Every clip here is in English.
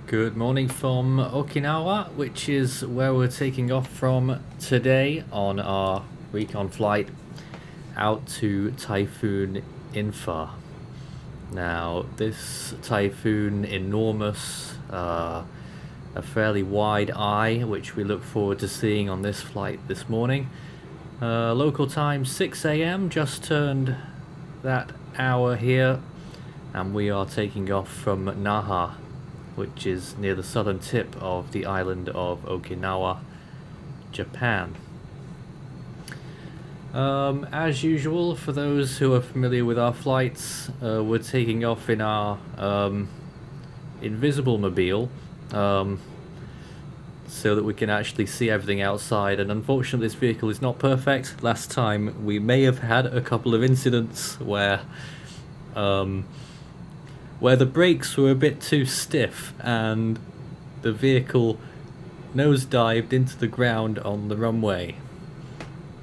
Good morning from Okinawa, which is where we're taking off from today on our recon flight out to Typhoon In-fa. Now, this typhoon, enormous, a fairly wide eye, which we look forward to seeing on this flight this morning. Local time 6 a.m, just turned that hour here, and we are taking off from Naha, which is near the southern tip of the island of Okinawa, Japan. As usual, for those who are familiar with our flights, we're taking off in our invisible mobile, so that we can actually see everything outside. And unfortunately, this vehicle is not perfect. Last time we may have had a couple of incidents where the brakes were a bit too stiff and the vehicle nosedived into the ground on the runway.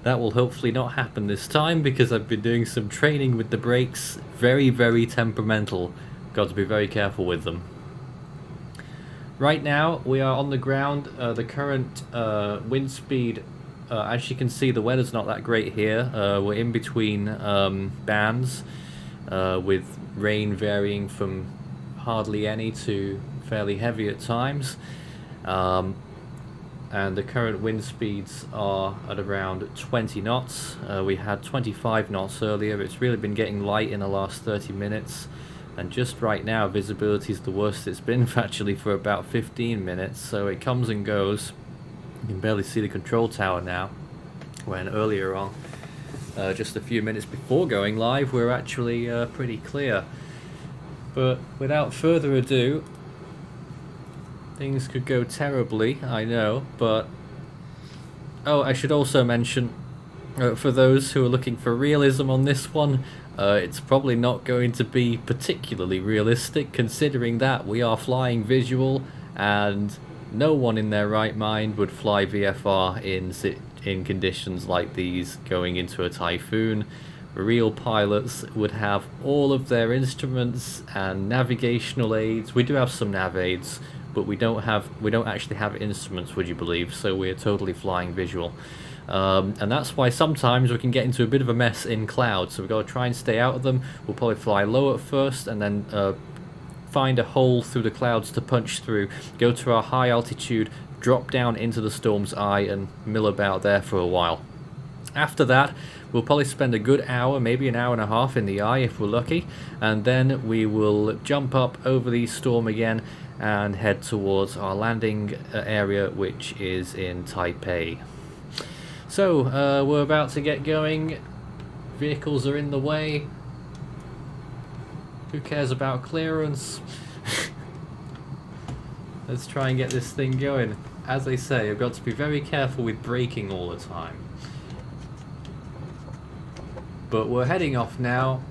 That will hopefully not happen this time, because I've been doing some training with the brakes. Very, very temperamental. Got to be very careful with them. Right now we are on the ground. The current wind speed, as you can see, the weather's not that great here. We're in between bands, with rain varying from hardly any to fairly heavy at times, and the current wind speeds are at around 20 knots. We had 25 knots earlier. It's really been getting light in the last 30 minutes, and just right now visibility is the worst it's been actually for about 15 minutes, so it comes and goes. You can barely see the control tower now, when earlier on, just a few minutes before going live, we're actually pretty clear. But without further ado, things could go terribly, I know, but... Oh, I should also mention, for those who are looking for realism on this one, it's probably not going to be particularly realistic, considering that we are flying visual, and no one in their right mind would fly VFR in conditions like these going into a typhoon. Real pilots would have all of their instruments and navigational aids. We do have some nav aids, but we don't actually have instruments, would you believe? So we're totally flying visual, and that's why sometimes we can get into a bit of a mess in clouds. So we've got to try and stay out of them. We'll probably fly low at first, and then find a hole through the clouds to punch through, go to our high altitude, drop down into the storm's eye, and mill about there for a while. After that, we'll probably spend a good hour, maybe an hour and a half in the eye if we're lucky, and then we will jump up over the storm again and head towards our landing area, which is in Taipei. So, we're about to get going. Vehicles are in the way. Who cares about clearance? Let's try and get this thing going. As I say, I've got to be very careful with braking all the time. But we're heading off now.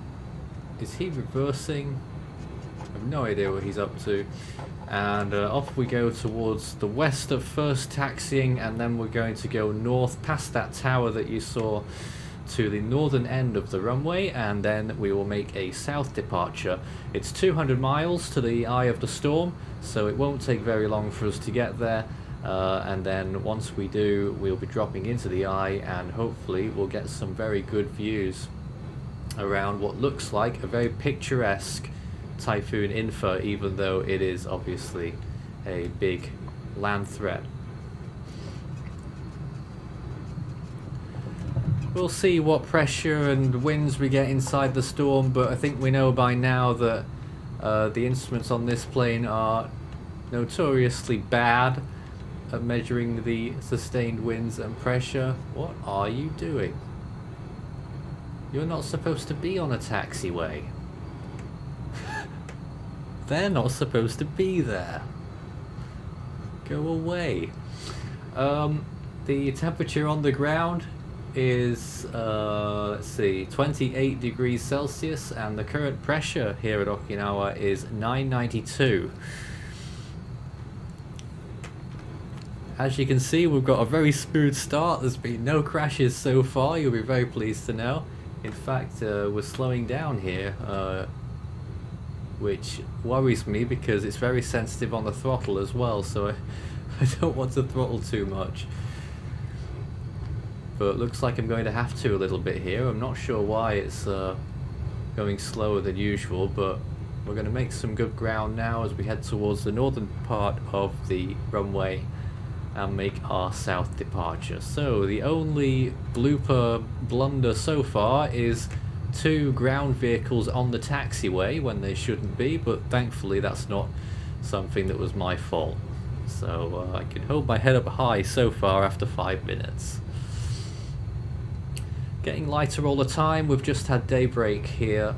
Is he reversing? I have no idea what he's up to. And off we go towards the west at first, taxiing, and then we're going to go north past that tower that you saw to the northern end of the runway, and then we will make a south departure. It's 200 miles to the eye of the storm, so it won't take very long for us to get there. And then once we do, we'll be dropping into the eye, and hopefully we'll get some very good views around what looks like a very picturesque Typhoon In-fa, even though it is obviously a big land threat. We'll see what pressure and winds we get inside the storm, but I think we know by now that the instruments on this plane are notoriously bad at measuring the sustained winds and pressure. What are you doing? You're not supposed to be on a taxiway. They're not supposed to be there. Go away. The temperature on the ground is, let's see, 28 degrees Celsius, and the current pressure here at Okinawa is 992. As you can see, we've got a very smooth start. There's been no crashes so far, you'll be very pleased to know. In fact, we're slowing down here which worries me because it's very sensitive on the throttle as well, so I don't want to throttle too much. But it looks like I'm going to have to a little bit here. I'm not sure why it's going slower than usual, but we're going to make some good ground now as we head towards the northern part of the runway and make our south departure. So the only blooper blunder so far is 2 ground vehicles on the taxiway when they shouldn't be, but thankfully that's not something that was my fault. So I can hold my head up high so far after 5 minutes. Getting lighter all the time. We've just had daybreak here.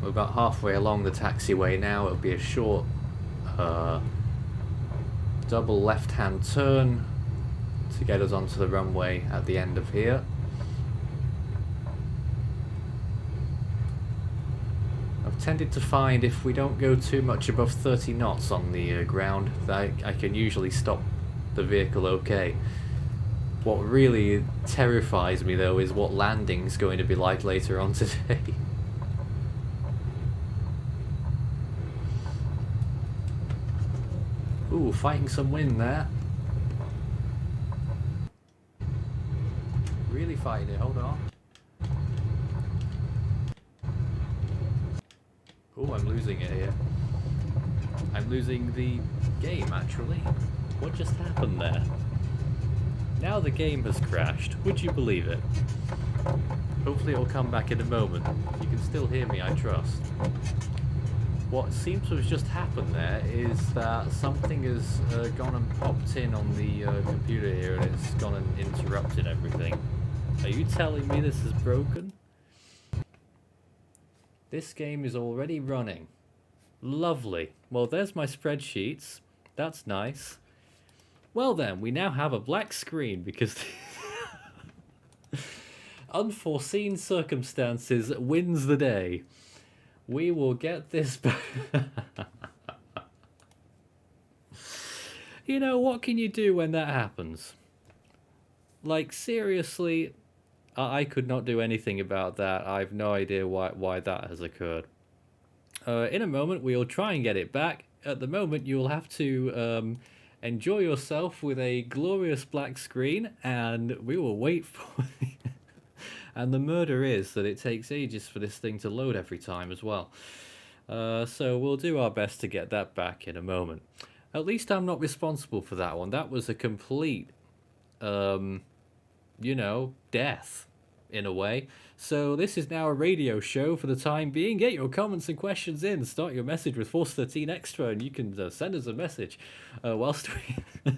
We're about halfway along the taxiway now. It'll be a short double left-hand turn to get us onto the runway at the end of here. I've tended to find if we don't go too much above 30 knots on the ground, that I can usually stop the vehicle okay. What really terrifies me though is what landing's going to be like later on today. Ooh, fighting some wind there. Really fighting it, hold on. Oh, I'm losing it here. I'm losing the game, actually. What just happened there? Now the game has crashed. Would you believe it? Hopefully it'll come back in a moment. You can still hear me, I trust. What seems to have just happened there is that something has gone and popped in on the computer here, and it's gone and interrupted everything. Are you telling me this is broken? This game is already running. Lovely. Well, there's my spreadsheets. That's nice. Well then, we now have a black screen because unforeseen circumstances wins the day. We will get this back. You know, what can you do when that happens? Like, seriously, I could not do anything about that. I have no idea why that has occurred. In a moment, we'll try and get it back. At the moment, you'll have to enjoy yourself with a glorious black screen, and we will wait for it. And the murder is that it takes ages for this thing to load every time as well. So we'll do our best to get that back in a moment. At least I'm not responsible for that one. That was a complete, you know, death in a way. So this is now a radio show for the time being. Get your comments and questions in. Start your message with Force 13 Extra, and you can send us a message whilst we...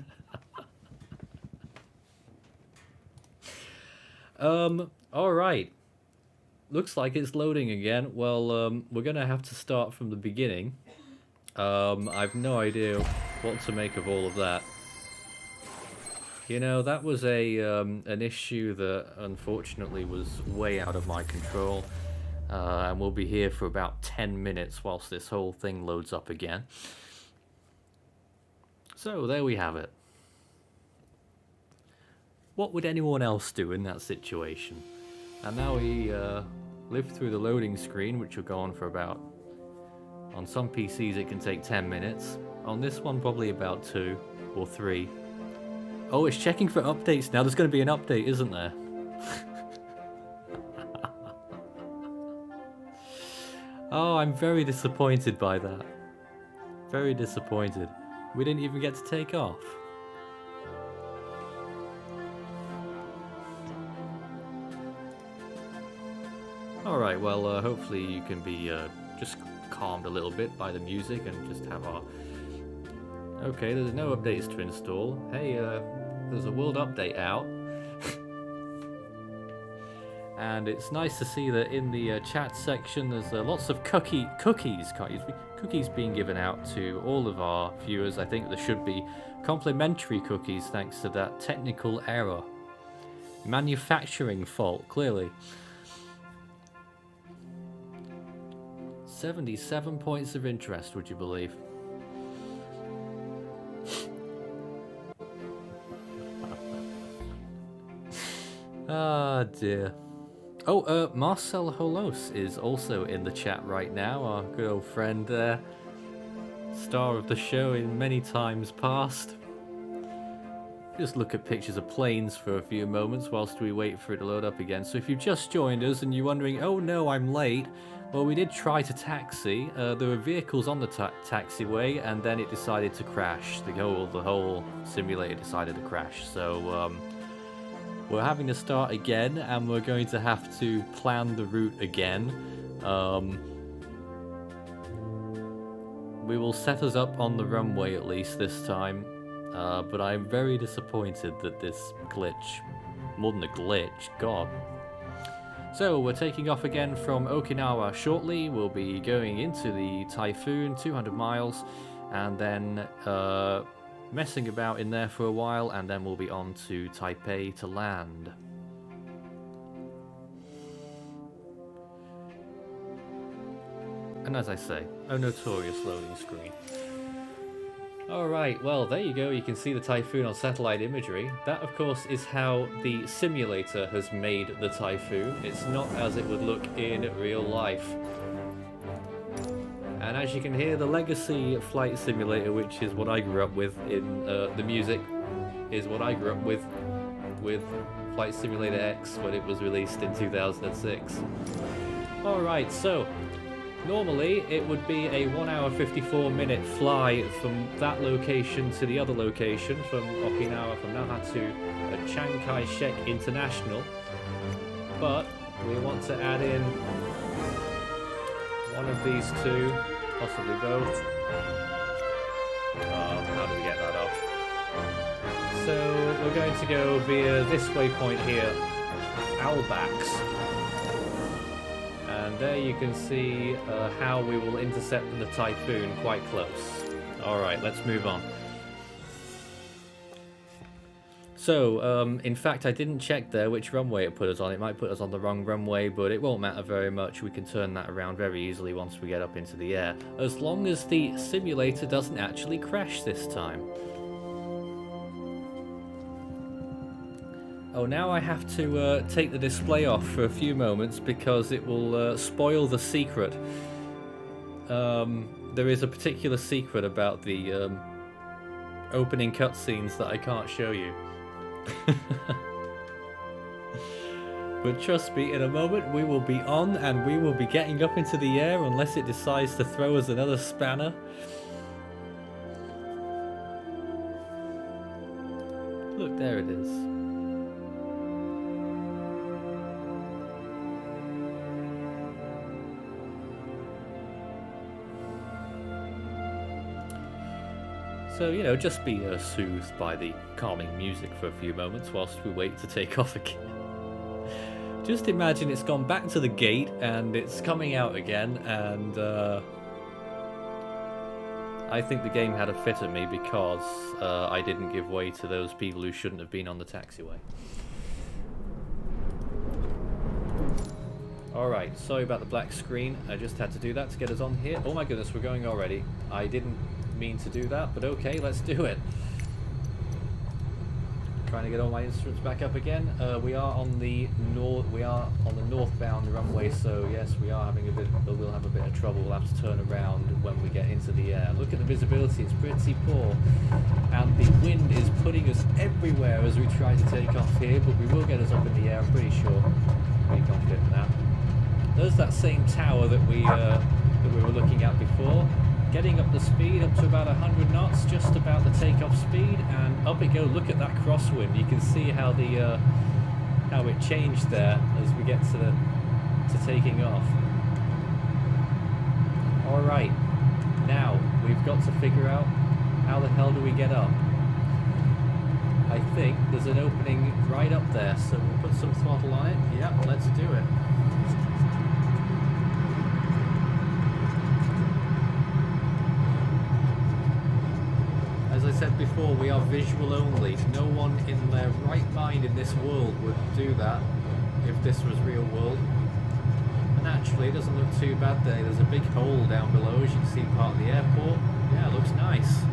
Alright. Looks like it's loading again. Well, we're gonna have to start from the beginning. I've no idea what to make of all of that. You know, that was an issue that unfortunately was way out of my control. And we'll be here for about 10 minutes whilst this whole thing loads up again. So, there we have it. What would anyone else do in that situation? And now we live through the loading screen, which will go on for about... On some PCs it can take 10 minutes. On this one probably about 2 or 3. Oh, it's checking for updates now. There's going to be an update, isn't there? Oh, I'm very disappointed by that. Very disappointed. We didn't even get to take off. Alright, well, hopefully you can be just calmed a little bit by the music and just have our... Okay, there's no updates to install. Hey, there's a world update out. And it's nice to see that in the chat section there's lots of cookies being given out to all of our viewers. I think there should be complimentary cookies thanks to that technical error. Manufacturing fault, clearly. 77 points of interest, would you believe? Ah, dear. Oh, Marcel Holos is also in the chat right now, our good old friend there. Star of the show in many times past. Just look at pictures of planes for a few moments whilst we wait for it to load up again. So if you've just joined us and you're wondering, oh no, I'm late, well, we did try to taxi. There were vehicles on the taxiway, and then it decided to crash. The whole simulator decided to crash. So we're having to start again, and we're going to have to plan the route again. We will set us up on the runway at least this time. But I'm very disappointed that this glitch, more than a glitch, God. So we're taking off again from Okinawa shortly. We'll be going into the Typhoon, 200 miles, and then messing about in there for a while, and then we'll be on to Taipei to land. And as I say, a notorious loading screen. Alright, well there you go, you can see the Typhoon on satellite imagery. That of course is how the simulator has made the Typhoon. It's not as it would look in real life. And as you can hear, the legacy flight simulator, which is what I grew up with in the music, is what I grew up with Flight Simulator X when it was released in 2006. Alright, so normally it would be a 1 hour 54 minute fly from that location to the other location, from Okinawa, from Naha to Chiang Kai-shek International, but we want to add in one of these two, possibly both. How do we get that off? So we're going to go via this waypoint here, Albax. And there you can see how we will intercept the Typhoon quite close. Alright, let's move on. So, in fact, I didn't check there which runway it put us on. It might put us on the wrong runway, but it won't matter very much. We can turn that around very easily once we get up into the air. As long as the simulator doesn't actually crash this time. Oh, now I have to take the display off for a few moments because it will spoil the secret. There is a particular secret about the opening cutscenes that I can't show you. But trust me, in a moment we will be on and we will be getting up into the air unless it decides to throw us another spanner. Look, there it is. So, you know, just be soothed by the calming music for a few moments whilst we wait to take off again. Just imagine it's gone back to the gate and it's coming out again, and I think the game had a fit at me because I didn't give way to those people who shouldn't have been on the taxiway. Alright, sorry about the black screen. I just had to do that to get us on here. Oh my goodness, we're going already. I didn't mean to do that, but okay, let's do it. Trying to get all my instruments back up again. We are on the northbound runway, so yes, we'll have a bit of trouble. We'll have to turn around when we get into the air. Look at the visibility, it's pretty poor, and the wind is putting us everywhere as we try to take off here, but we will get us up in the air, I'm pretty sure. Pretty confident in that. There's that same tower that we were looking at before. Getting up the speed up to about 100 knots, just about the takeoff speed, and up it goes. Look at that crosswind. You can see how how it changed there as we get to taking off. All right, now we've got to figure out how the hell do we get up. I think there's an opening right up there, so we'll put some throttle on it. Yep, let's do it. As I said before, we are visual only. No one in their right mind in this world would do that if this was real world. And actually, it doesn't look too bad there. There's a big hole down below, as you can see, part of the airport. Yeah, it looks nice.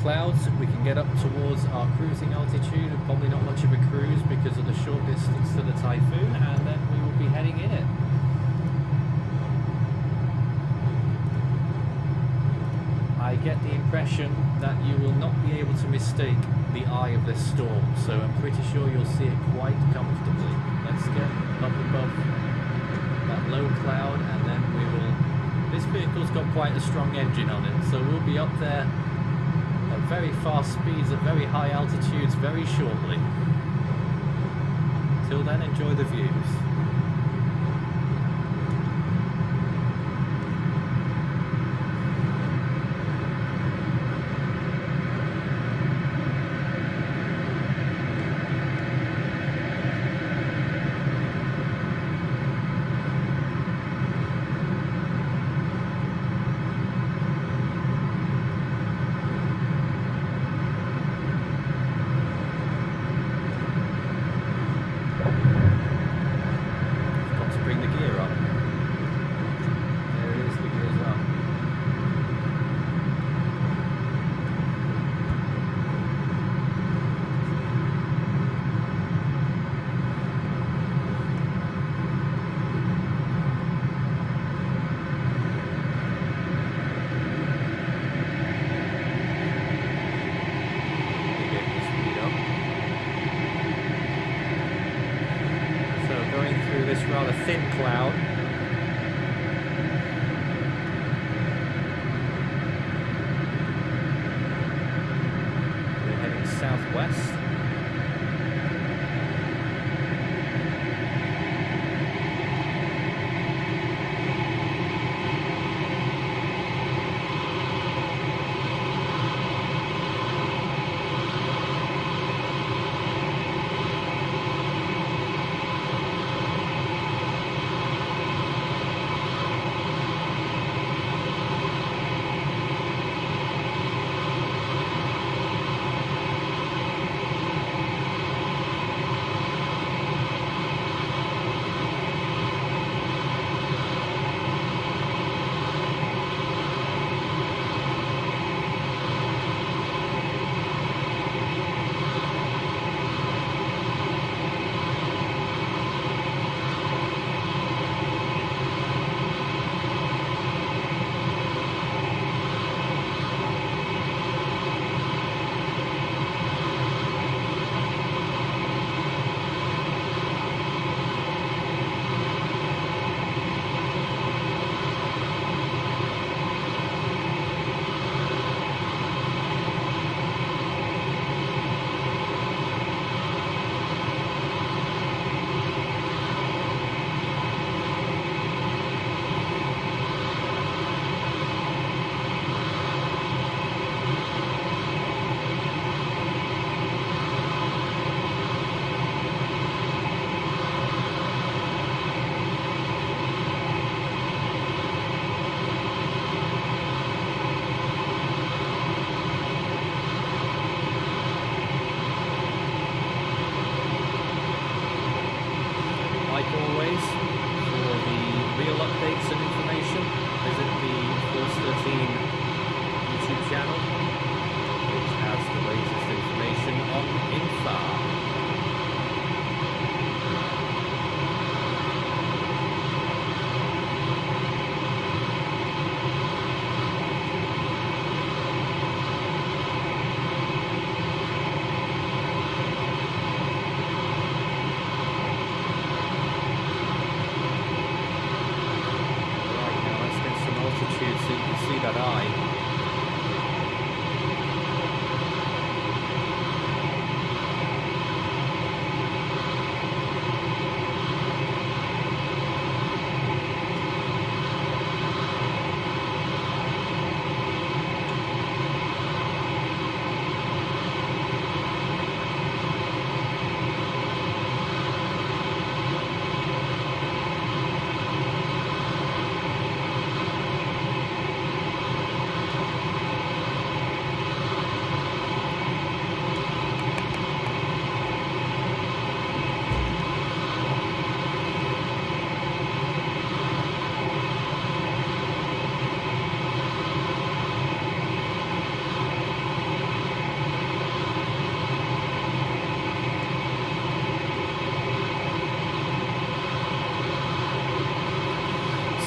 clouds, we can get up towards our cruising altitude, probably not much of a cruise because of the short distance to the Typhoon, and then we will be heading in it. I get the impression that you will not be able to mistake the eye of this storm, so I'm pretty sure you'll see it quite comfortably. Let's get up above that low cloud, and then we will... This vehicle's got quite a strong engine on it, so we'll be up there at very fast speeds, at very high altitudes very shortly. Till then, enjoy the views. This rather thin cloud. We're heading southwest.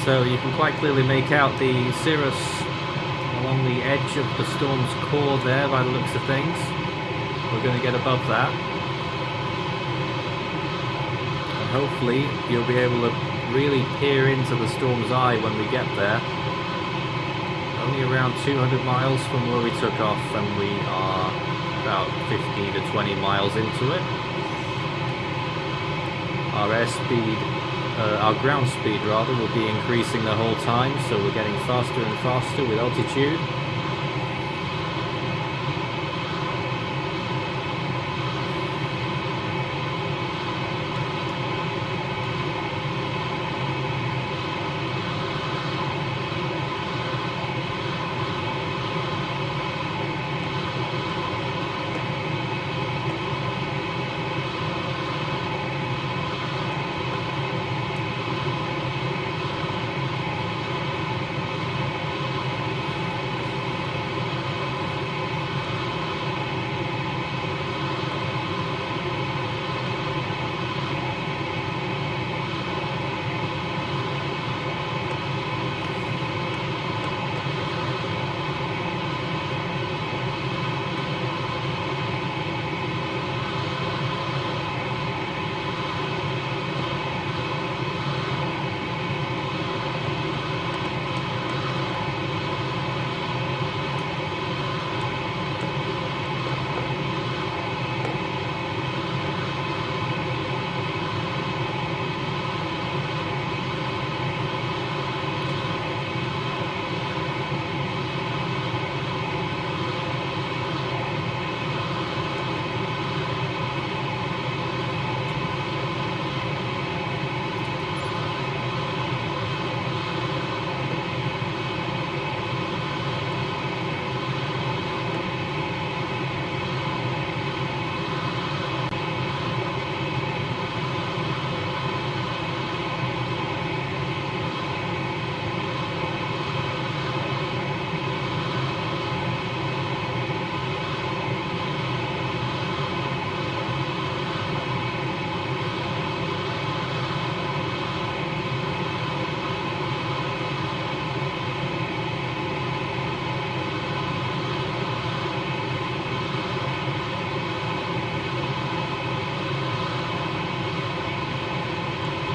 So you can quite clearly make out the cirrus along the edge of the storm's core there by the looks of things. We're going to get above that. And hopefully you'll be able to really peer into the storm's eye when we get there. Only around 200 miles from where we took off, and we are about 15 to 20 miles into it. Our airspeed, our ground speed rather, will be increasing the whole time, so we're getting faster and faster with altitude.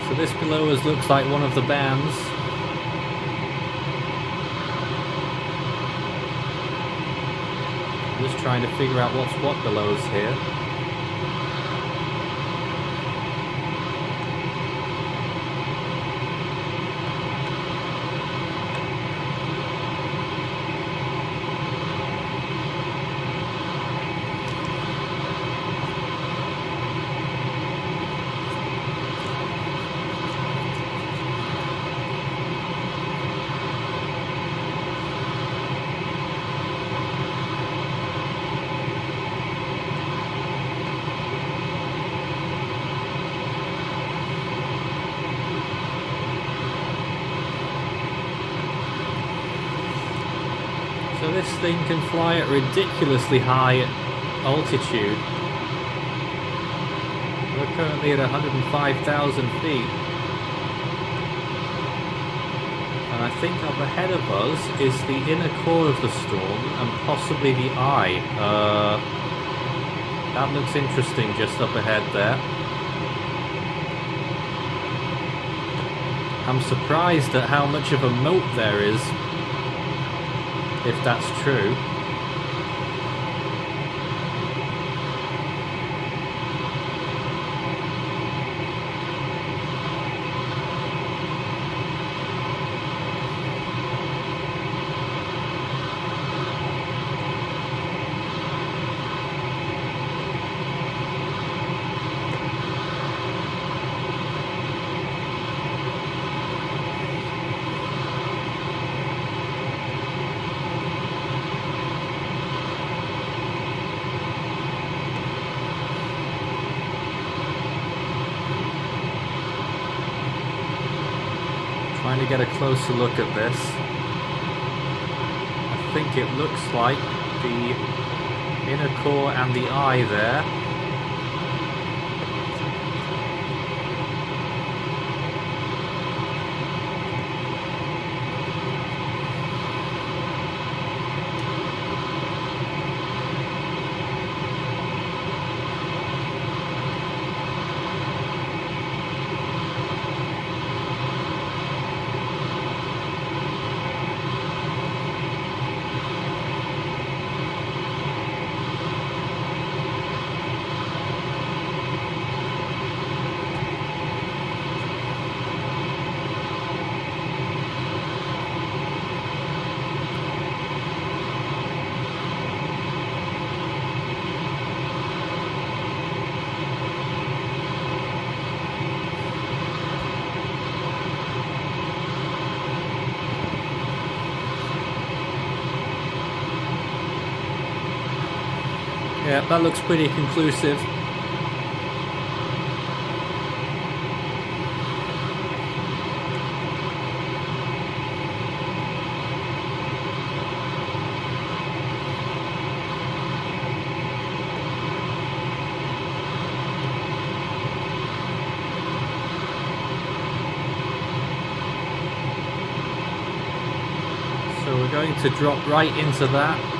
So this below us looks like one of the bands. I'm just trying to figure out what's what below us here. So this thing can fly at ridiculously high altitude. We're currently at 105,000 feet. And I think up ahead of us is the inner core of the storm and possibly the eye. That looks interesting just up ahead there. I'm surprised at how much of a moat there is, if that's true. Trying to get a closer look at this. I think it looks like the inner core and the eye there. Yeah, that looks pretty conclusive. So we're going to drop right into that.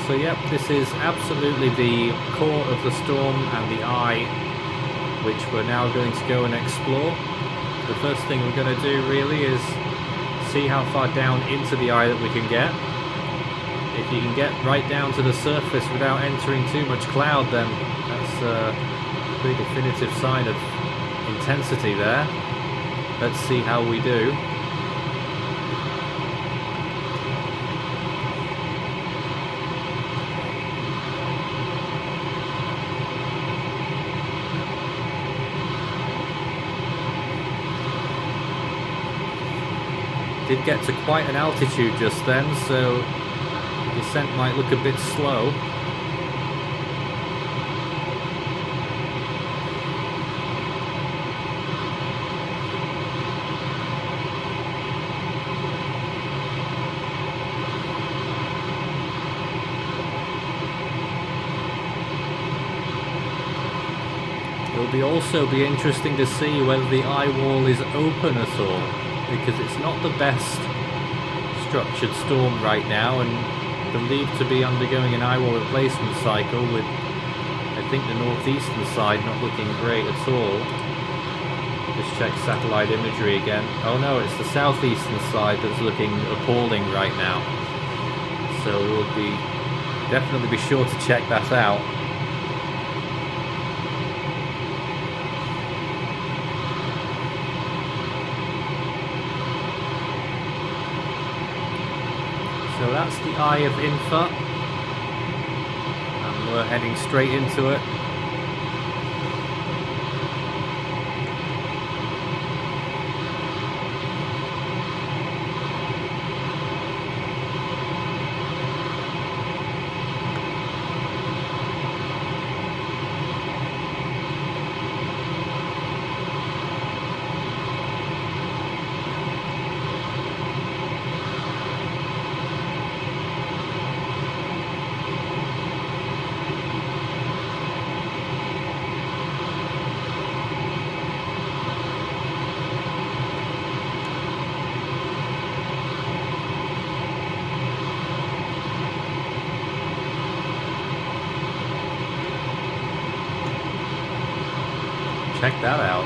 So yep, this is absolutely the core of the storm and the eye, which we're now going to go and explore. The first thing we're going to do really is see how far down into the eye that we can get. If you can get right down to the surface without entering too much cloud, then that's a pretty definitive sign of intensity there. Let's see how we do. Did get to quite an altitude just then, so the descent might look a bit slow. It'll also be interesting to see whether the eye wall is open at all, because it's not the best structured storm right now and believed to be undergoing an eye wall replacement cycle, with I think the northeastern side not looking great at all. Just check satellite imagery again. Oh no, it's the southeastern side that's looking appalling right now. So we'll definitely be sure to check that out. So that's the eye of In-fa, and we're heading straight into it. Check that out.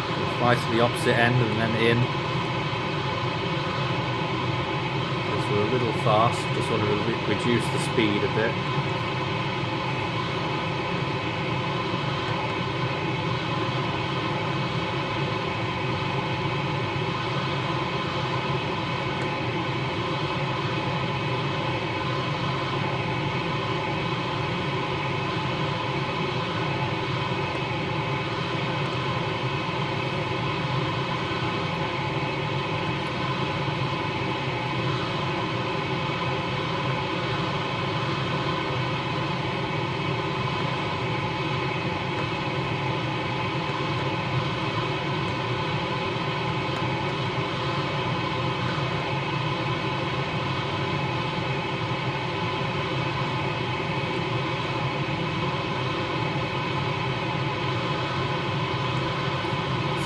We'll fly to the opposite end and then in. Because we're a little fast, just want to reduce the speed a bit.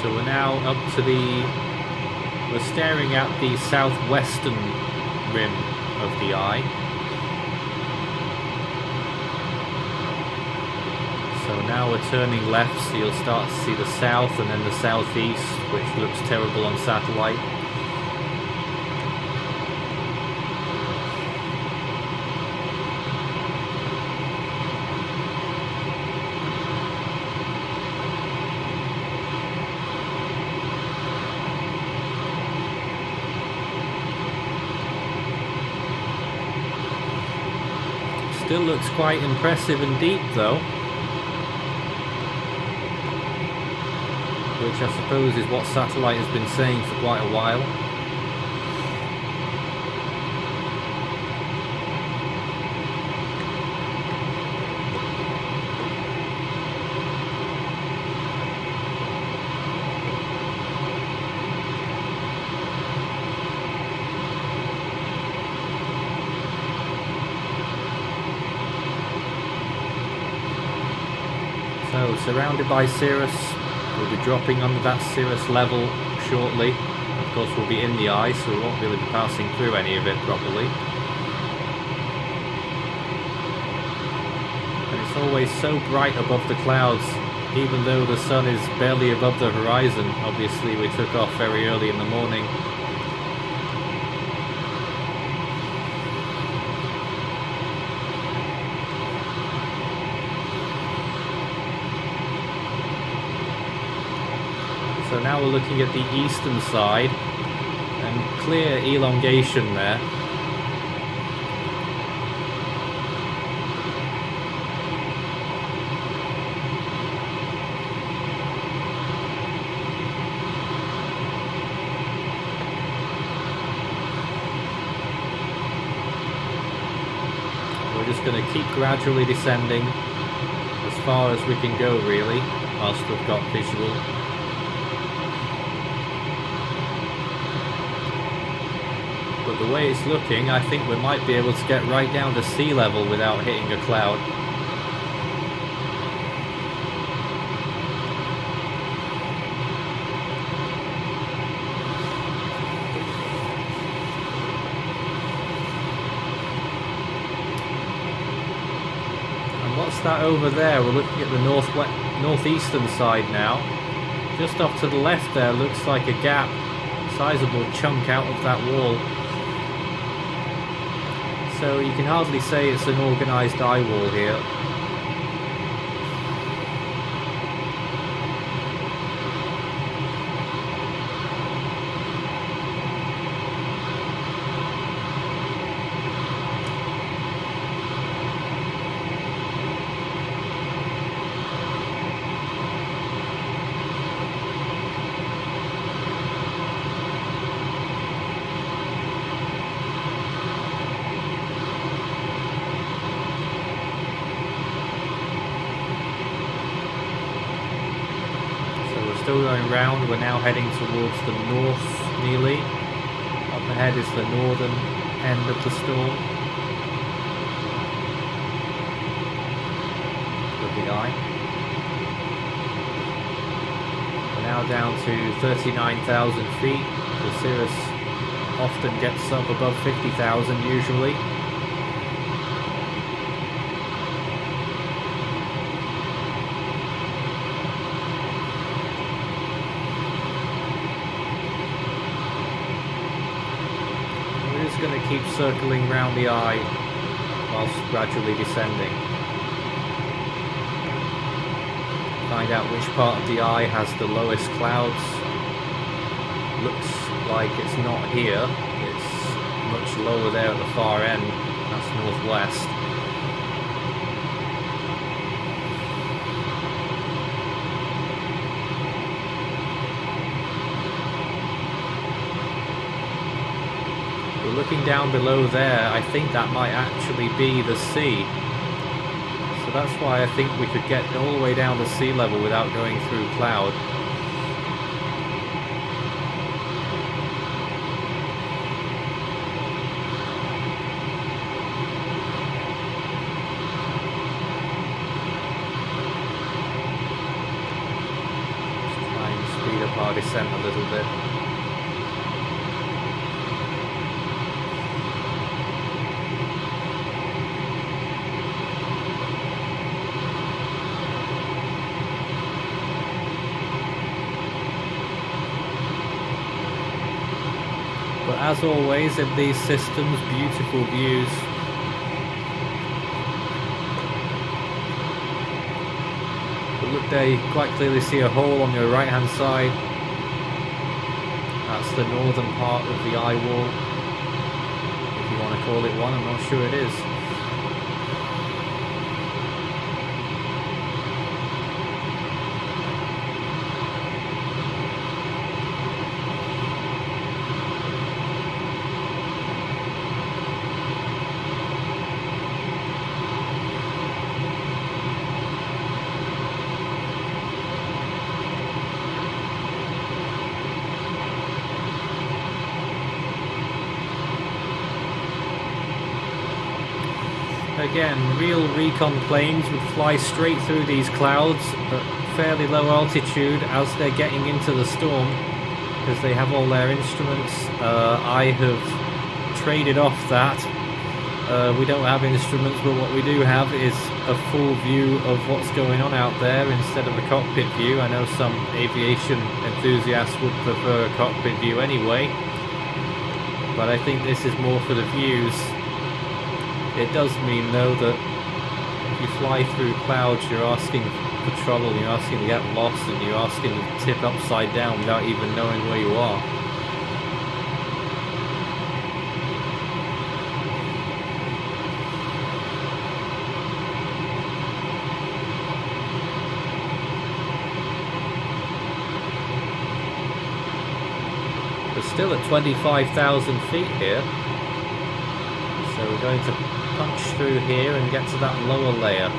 So we're now up to we're staring at the southwestern rim of the eye. So now we're turning left, so you'll start to see the south and then the southeast, which looks terrible on satellite. Still looks quite impressive and deep though, which I suppose is what satellite has been saying for quite a while. So, surrounded by cirrus, we'll be dropping under that cirrus level shortly. Of course, we'll be in the eye, so we won't really be passing through any of it properly. And it's always so bright above the clouds, even though the sun is barely above the horizon. Obviously, we took off very early in the morning. So now we're looking at the eastern side, and clear elongation there. We're just going to keep gradually descending as far as we can go really, whilst we've got visual. But the way it's looking, I think we might be able to get right down to sea level without hitting a cloud. And what's that over there? We're looking at the northeastern side now. Just off to the left there looks like a gap, sizable chunk out of that wall. So you can hardly say it's an organised eye wall here. Still going round, we're now heading towards the north nearly. Up ahead is the northern end of the storm. Of the eye. We're now down to 39,000 feet. The cirrus often gets up above 50,000 usually. Going to keep circling round the eye whilst gradually descending. Find out which part of the eye has the lowest clouds. Looks like it's not here, it's much lower there at the far end, that's northwest. Looking down below there, I think that might actually be the sea. So that's why I think we could get all the way down to sea level without going through cloud. Let's try and speed up our descent a little bit. But as always in these systems, beautiful views. But look there, you quite clearly see a hole on your right hand side. That's the northern part of the eye wall, if you want to call it one. I'm not sure it is. Again, real recon planes would fly straight through these clouds at fairly low altitude as they're getting into the storm, because they have all their instruments. I have traded off that. We don't have instruments, but what we do have is a full view of what's going on out there instead of a cockpit view. I know some aviation enthusiasts would prefer a cockpit view anyway, but I think this is more for the views. It does mean, though, that if you fly through clouds, you're asking for trouble, you're asking to get lost, and you're asking to tip upside down without even knowing where you are. We're still at 25,000 feet here, so we're going to punch through here and get to that lower layer.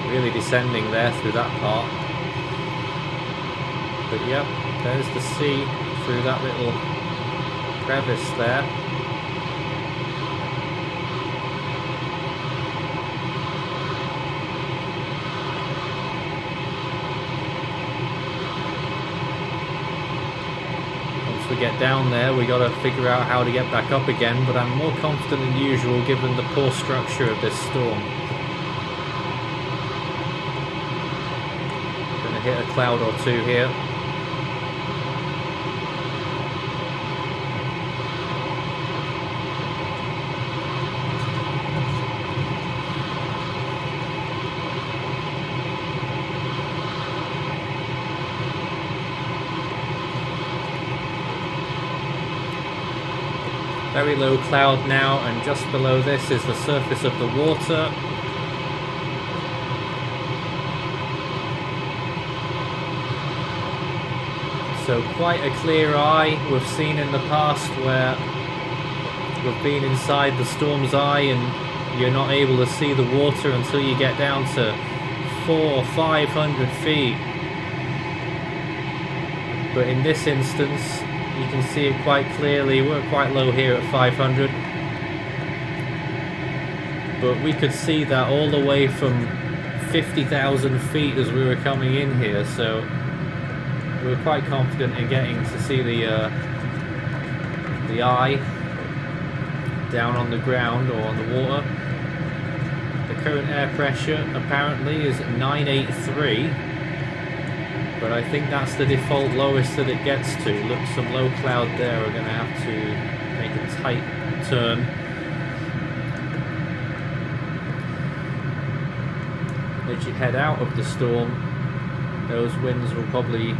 Really descending there through that part. But yep, there's the sea through that little crevice there. Once we get down there, we got to figure out how to get back up again, but I'm more confident than usual given the poor structure of this storm. Hit a cloud or two here. Very low cloud now, and just below this is the surface of the water. So quite a clear eye. We've seen in the past where we've been inside the storm's eye and you're not able to see the water until you get down to 400 or 500 feet. But in this instance, you can see it quite clearly. We're quite low here at 500. But we could see that all the way from 50,000 feet as we were coming in here, so we were quite confident in getting to see the eye down on the ground or on the water. The current air pressure apparently is 983, but I think that's the default lowest that it gets to. Look, some low cloud there. We're going to have to make a tight turn. As you head out of the storm, those winds will probably,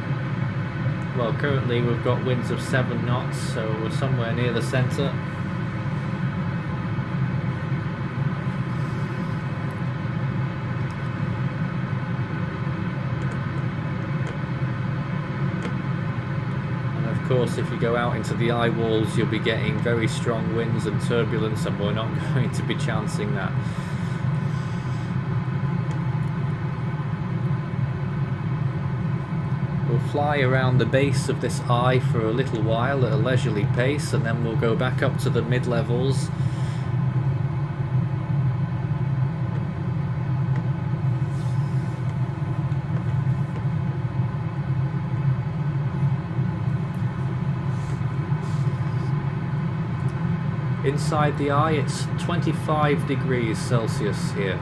well, currently we've got winds of 7 knots, so we're somewhere near the centre. And of course, if you go out into the eye walls, you'll be getting very strong winds and turbulence, and we're not going to be chancing that. We'll fly around the base of this eye for a little while at a leisurely pace, and then we'll go back up to the mid-levels. Inside the eye, it's 25 degrees Celsius here.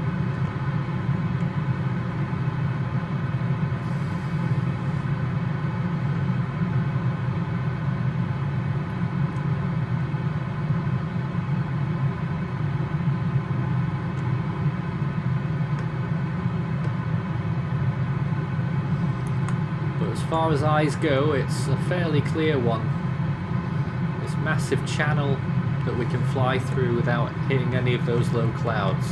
As far as eyes go, it's a fairly clear one. This massive channel that we can fly through without hitting any of those low clouds.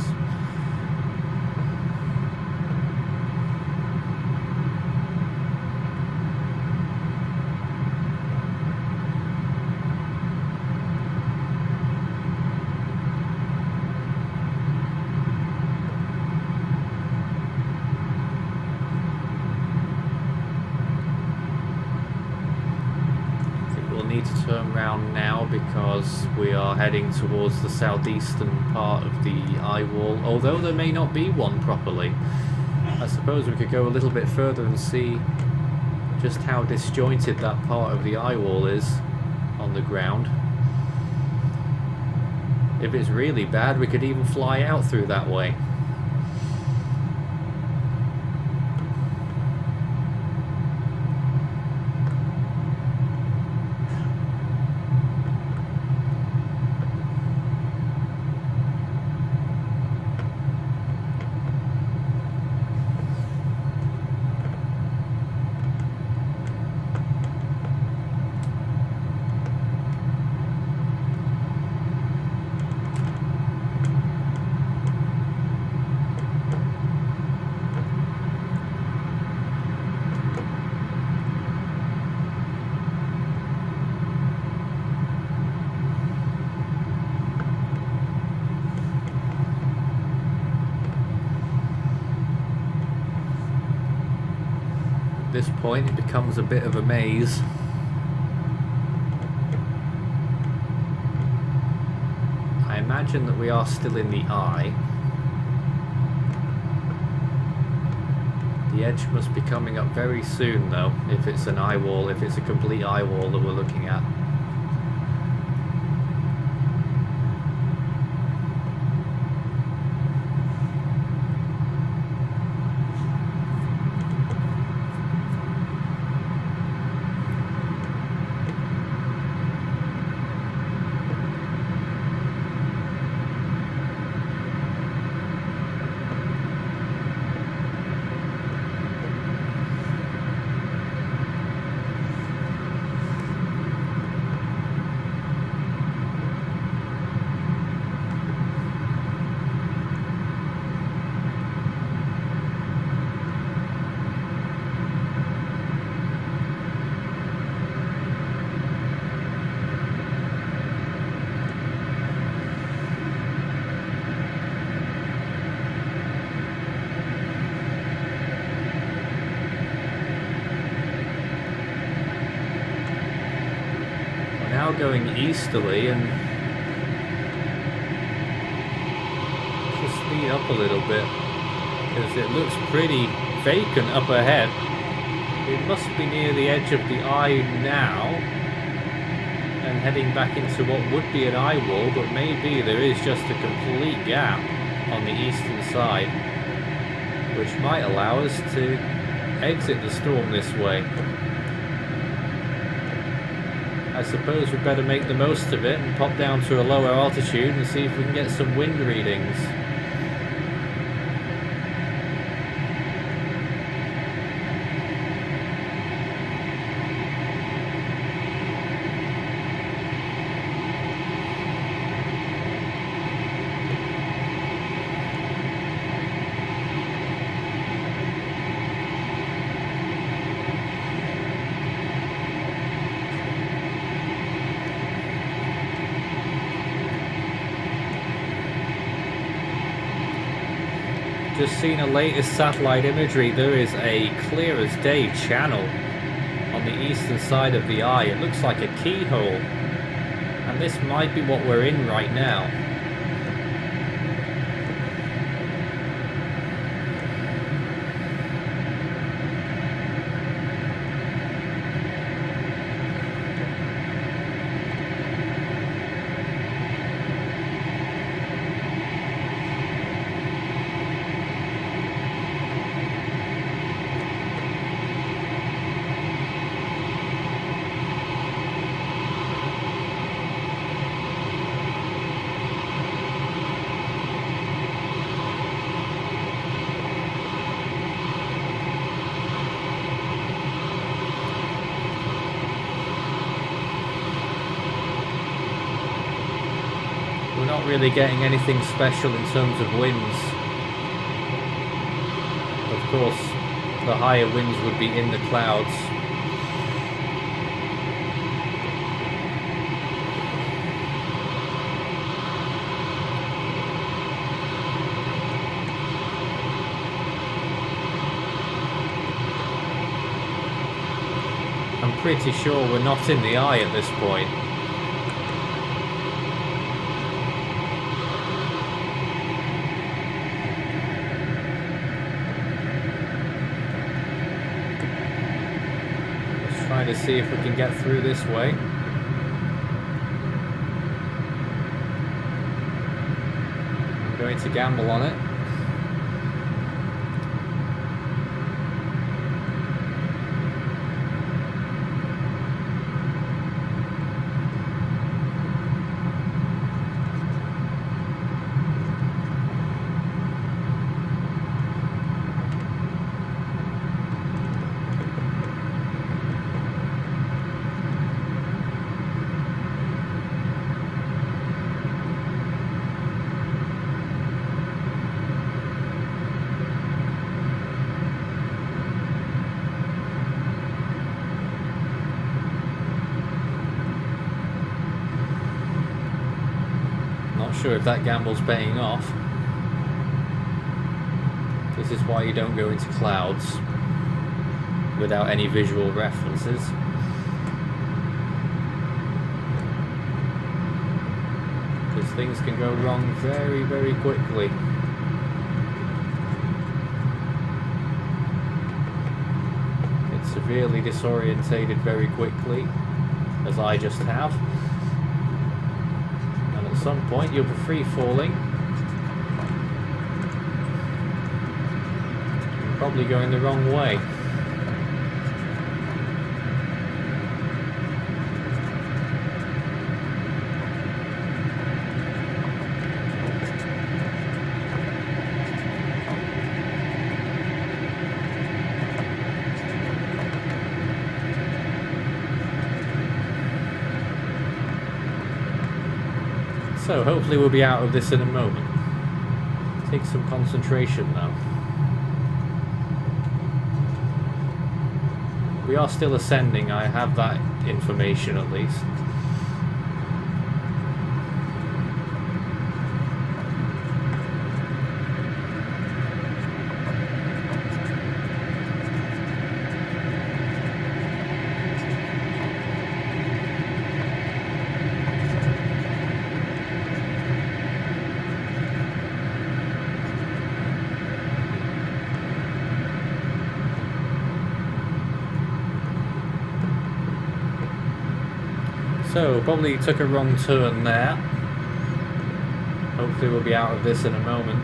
Need to turn around now because we are heading towards the southeastern part of the eye wall, although there may not be one properly. I suppose we could go a little bit further and see just how disjointed that part of the eye wall is on the ground. If it's really bad, we could even fly out through that way. At this point it becomes a bit of a maze. I imagine that we are still in the eye. The edge must be coming up very soon though, if it's an eye wall, if it's a complete eye wall that we're looking at. now going easterly and just speed up a little bit because it looks pretty vacant up ahead. It must be near the edge of the eye now and heading back into what would be an eye wall, but maybe there is just a complete gap on the eastern side which might allow us to exit the storm this way. I suppose we'd better make the most of it and pop down to a lower altitude and see if we can get some wind readings. Just seen a latest satellite imagery. There is a clear as day channel on the eastern side of the eye. It looks like a keyhole, and this might be what we're in right now. We're not really getting anything special in terms of winds. Of course, the higher winds would be in the clouds. I'm pretty sure we're not in the eye at this point. To see if we can get through this way. I'm going to gamble on it. Sure if that gamble's paying off. This is why you don't go into clouds without any visual references. Because things can go wrong very, very quickly. Get severely disorientated very quickly, as I just have. At some point you'll be free falling. You're probably going the wrong way. So hopefully we'll be out of this in a moment. Take some concentration though. We are still ascending, I have that information at least. So, probably took a wrong turn there. Hopefully we'll be out of this in a moment.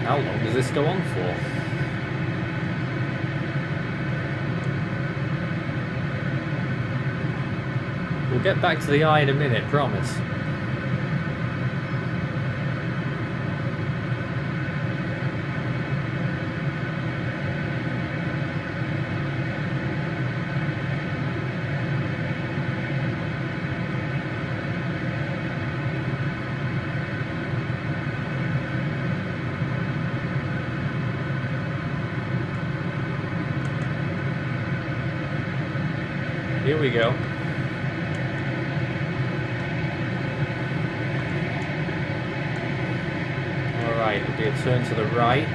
How long does this go on for? We'll get back to the eye in a minute, promise. Here we go. Alright, it'll be a turn to the right.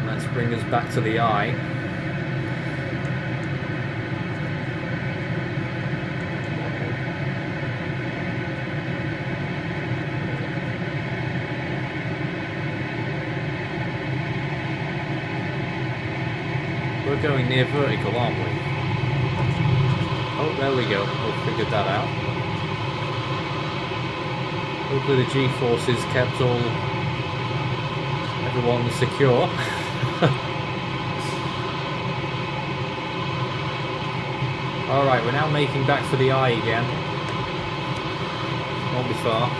Let's bring us back to the eye. We're going near vertical, aren't we? Oh, there we go. We've figured that out. Hopefully the G-forces kept everyone secure. Alright, we're now making back for the eye again. Won't be far.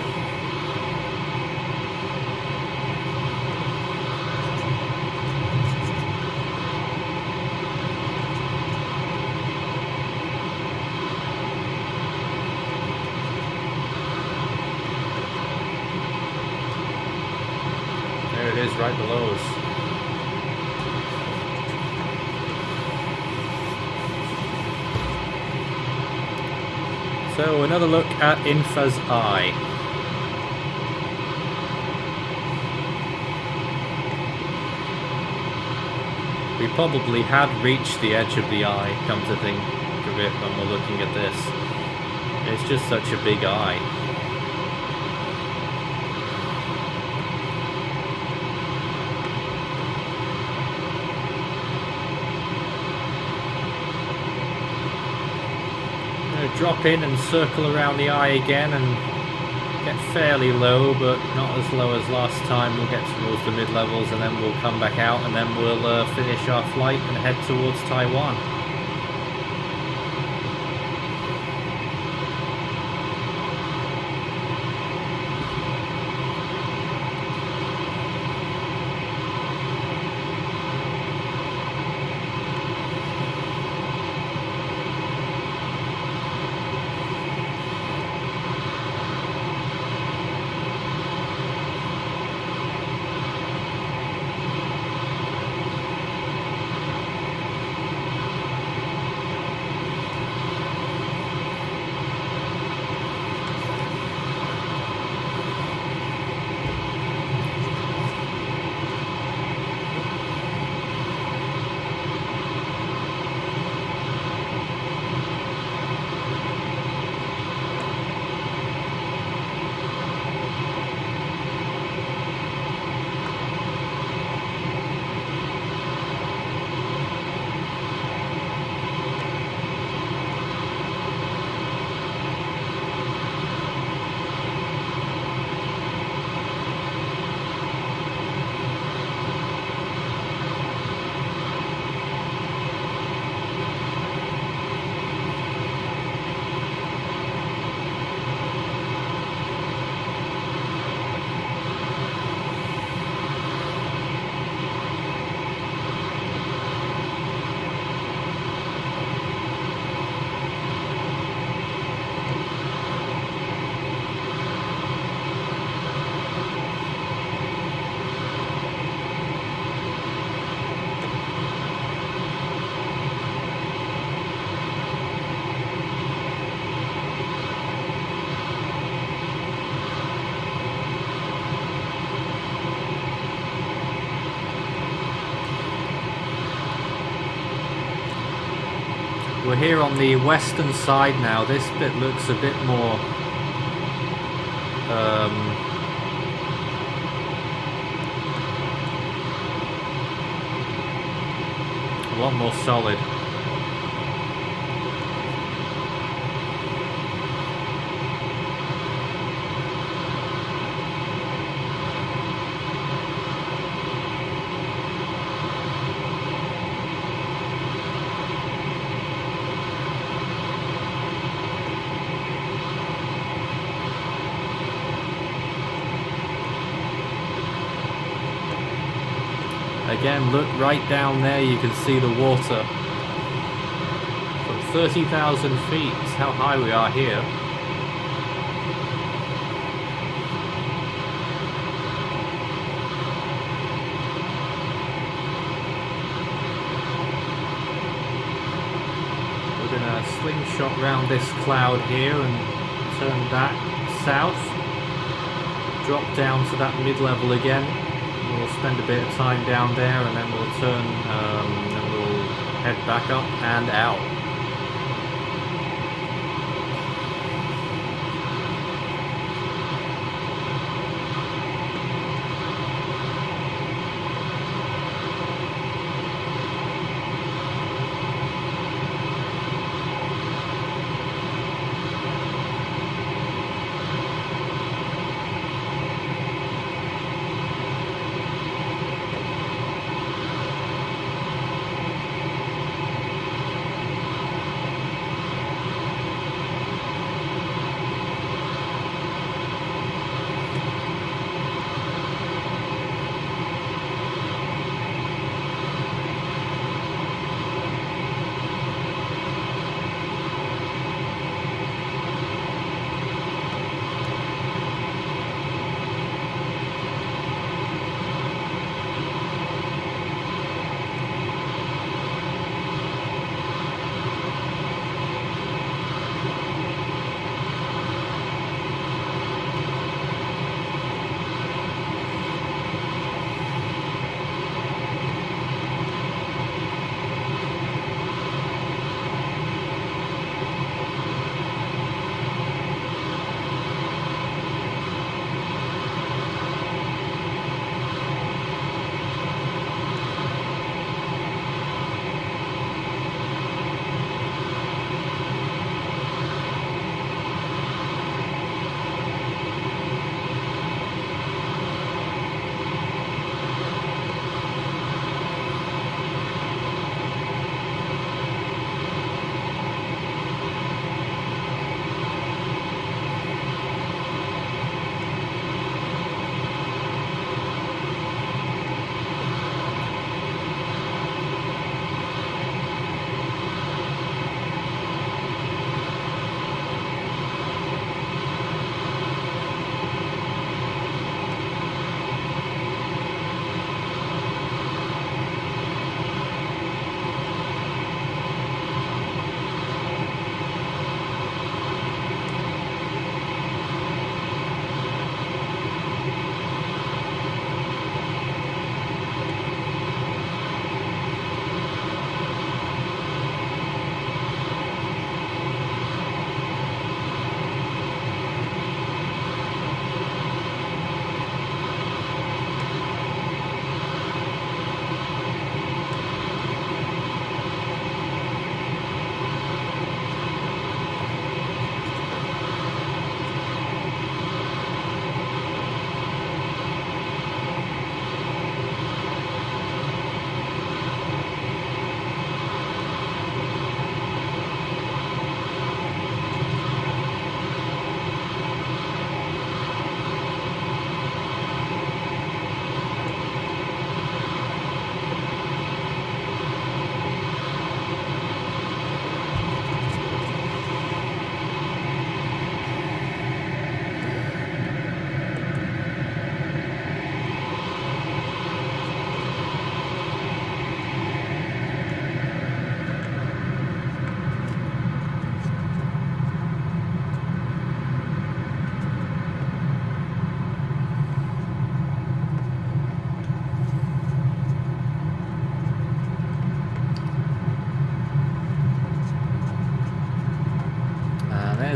There it is, right below us. So another look at In-fa's eye. We probably had reached the edge of the eye, come to think of it when we're looking at this. It's just such a big eye. Drop in and circle around the eye again and get fairly low, but not as low as last time. We'll get towards the mid-levels and then we'll come back out and then we'll finish our flight and head towards Taiwan. We're here on the western side now. This bit looks a bit more a lot more solid. Again, look right down there, you can see the water. From 30,000 feet is how high we are here. We're going to slingshot round this cloud here and turn that south. Drop down to that mid-level again. We'll spend a bit of time down there and then we'll turn, then we'll head back up and out.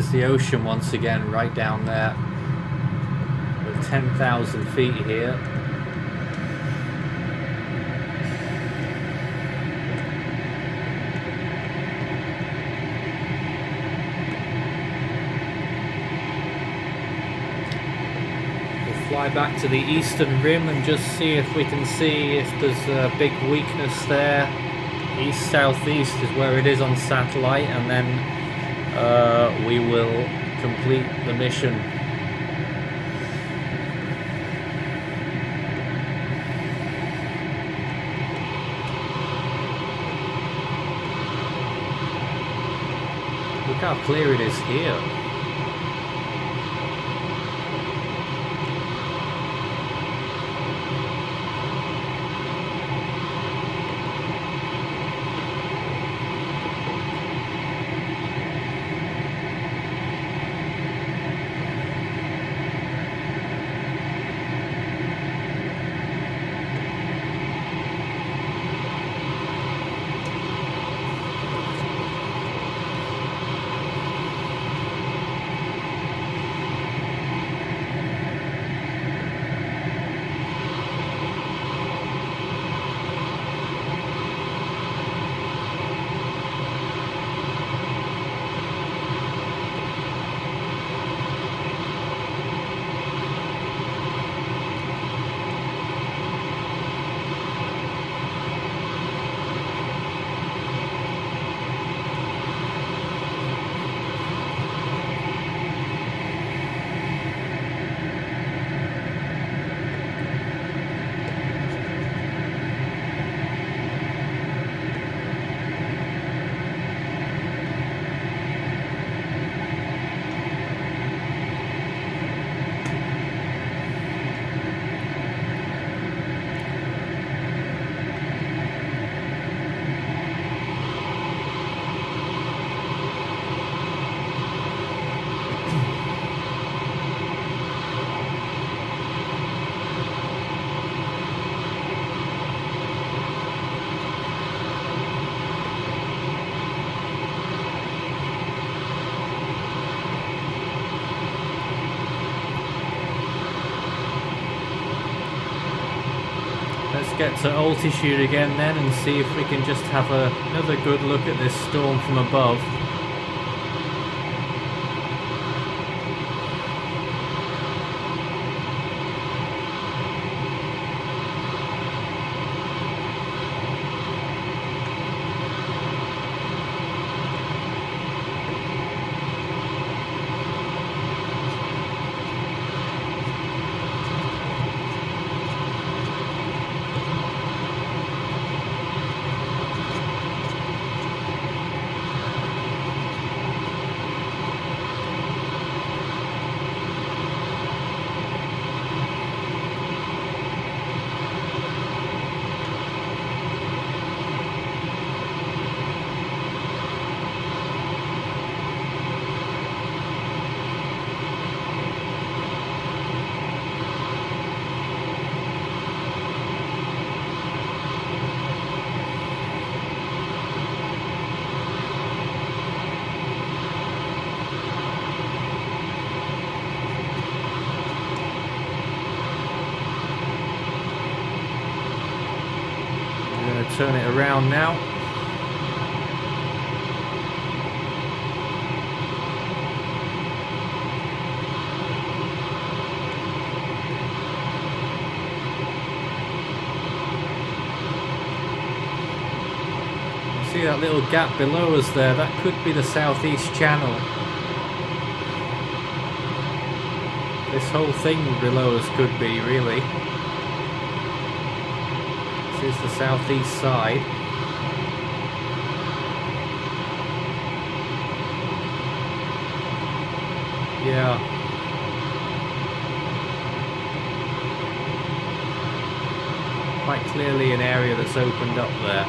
there's the ocean once again, right down there. We're 10,000 feet here. Fly back to the eastern rim and just see if we can see if there's a big weakness there. East-southeast is where it is on satellite, and then we will complete the mission. Look how clear it is here. Let's get to altitude again then and see if we can just have another good look at this storm from above. Turn it around now. See that little gap below us there? That could be the southeast channel. This whole thing below us could be, really. This is the southeast side. Yeah. Quite clearly an area that's opened up there.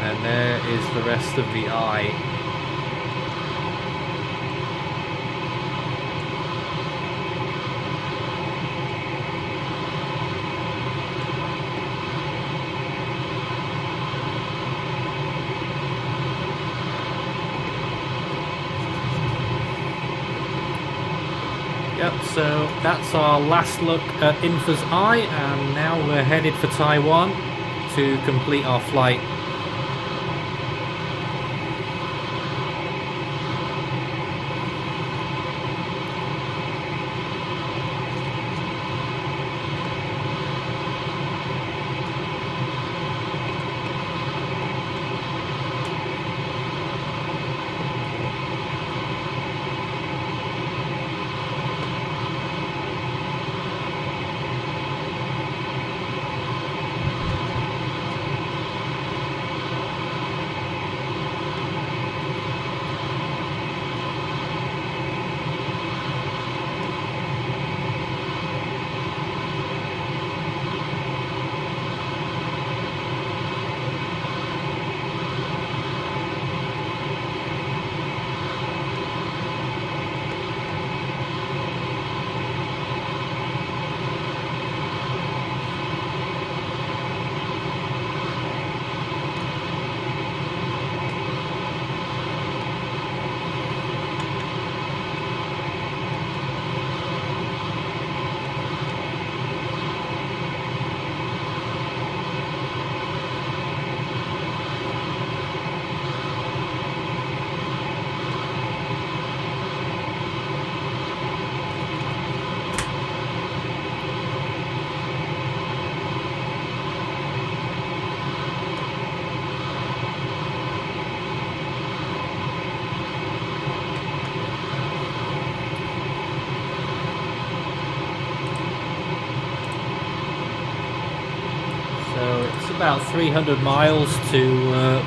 And there is the rest of the eye. So that's our last look at In-fa's Eye, and now we're headed for Taiwan to complete our flight. About 300 miles to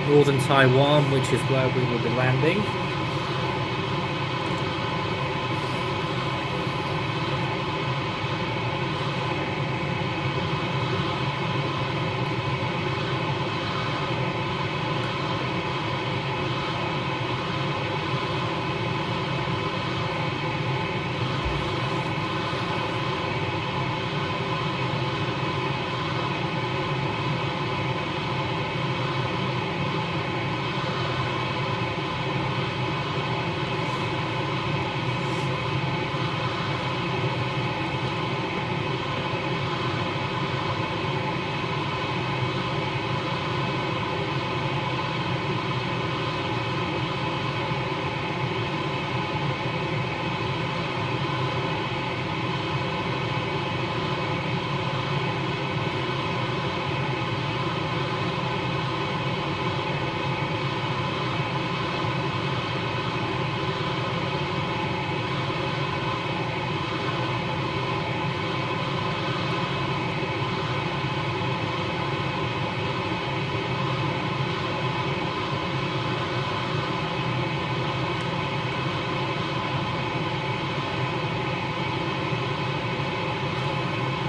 northern Taiwan, which is where we will be landing.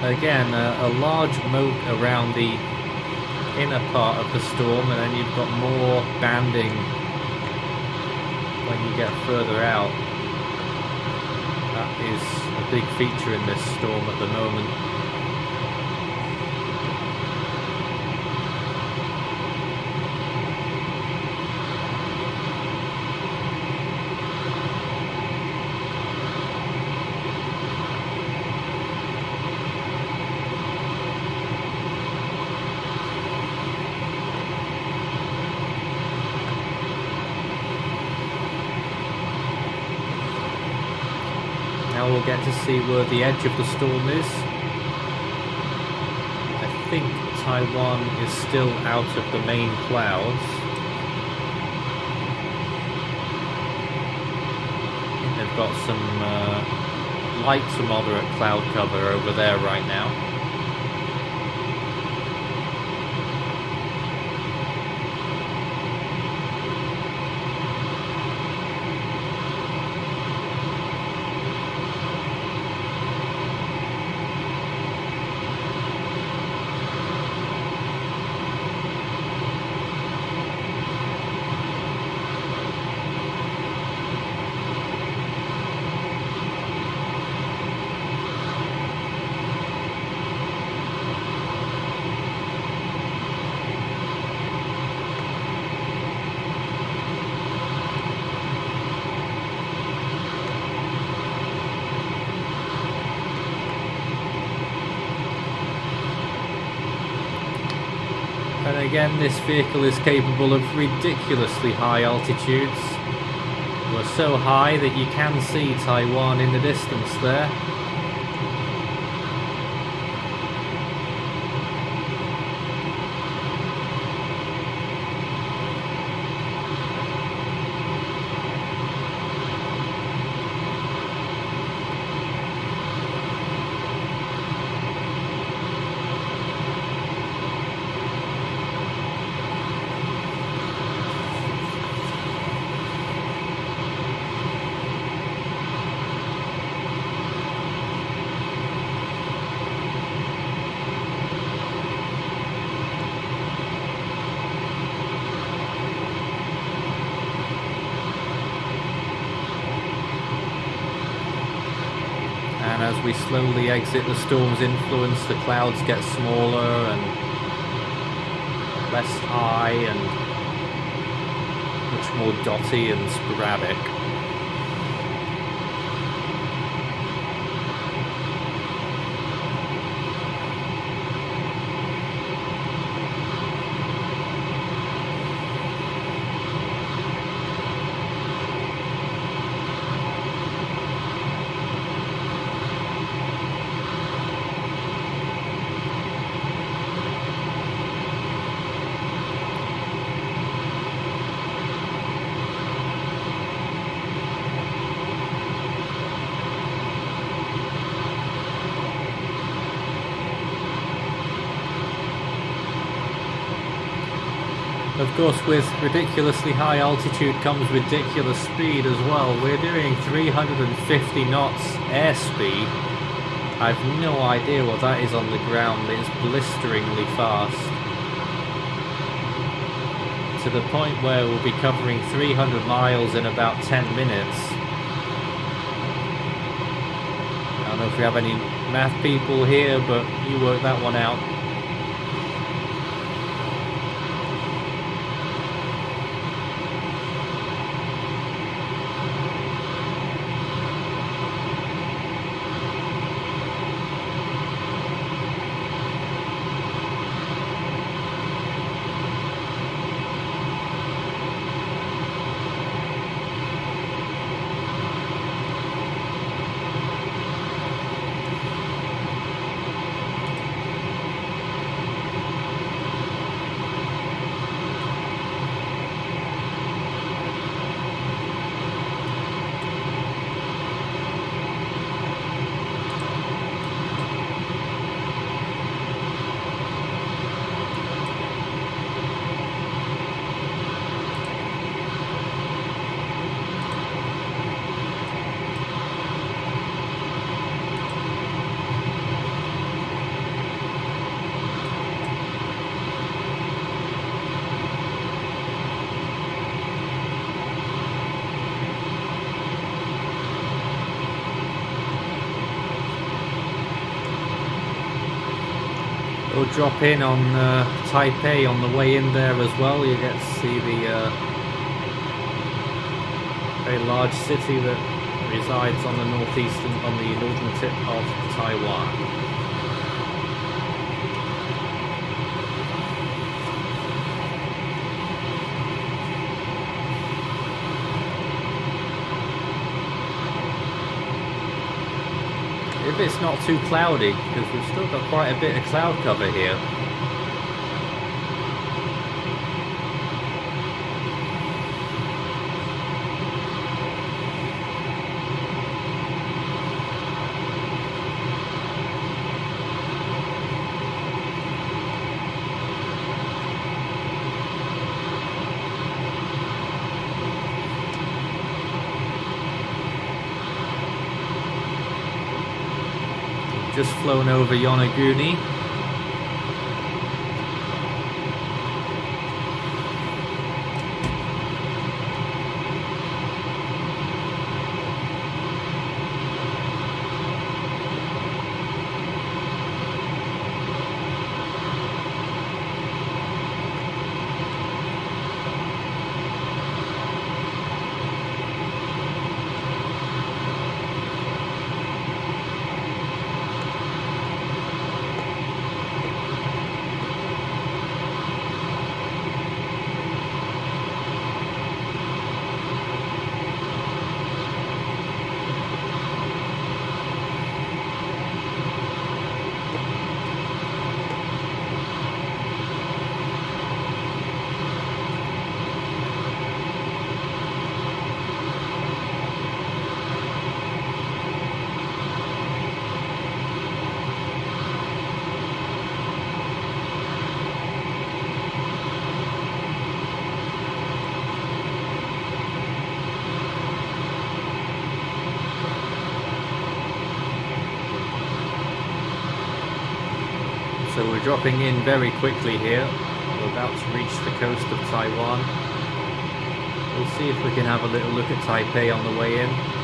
Again, a large moat around the inner part of the storm, and then you've got more banding when you get further out. That is a big feature in this storm at the moment. Now we'll get to see where the edge of the storm is. I think Taiwan is still out of the main clouds. I think they've got some light to moderate cloud cover over there right now. again, this vehicle is capable of ridiculously high altitudes. We're so high that you can see Taiwan in the distance there. And as we slowly exit the storm's influence, the clouds get smaller and less high and much more dotty and sporadic. Of course, with ridiculously high altitude comes ridiculous speed as well. We're doing 350 knots airspeed. I've no idea what that is on the ground. It's blisteringly fast. To the point where we'll be covering 300 miles in about 10 minutes. I don't know if we have any math people here, but you work that one out. We'll drop in on Taipei on the way in there as well. You get to see the very large city that resides on the northern tip of Taiwan. If it's not too cloudy, because we've still got quite a bit of cloud cover here. Just flown over Yonaguni. we're dropping in very quickly here. We're about to reach the coast of Taiwan. We'll see if we can have a little look at Taipei on the way in.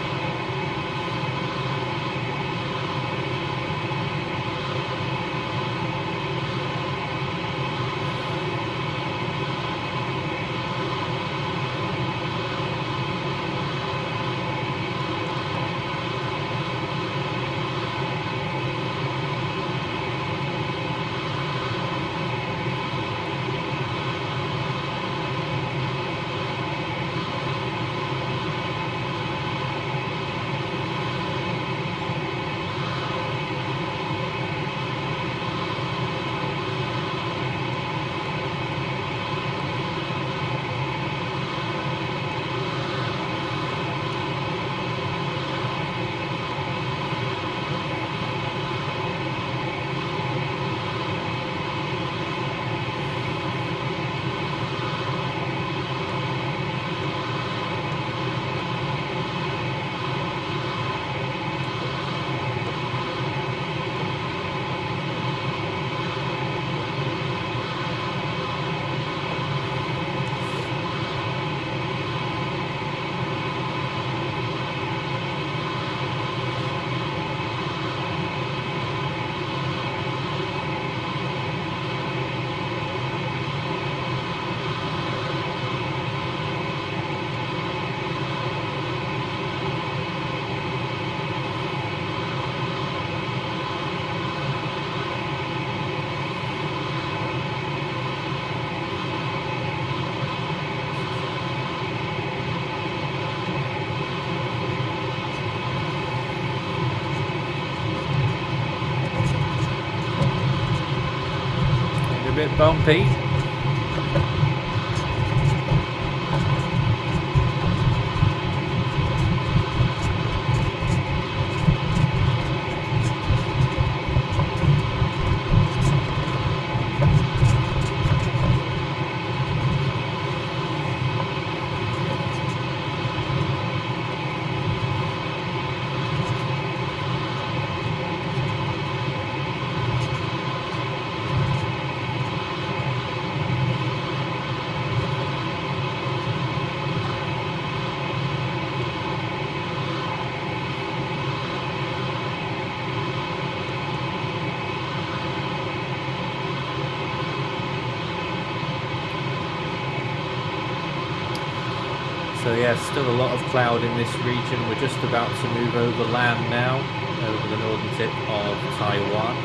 Bit bumpy. So yeah, still a lot of cloud in this region. We're just about to move over land now, over the northern tip of Taiwan.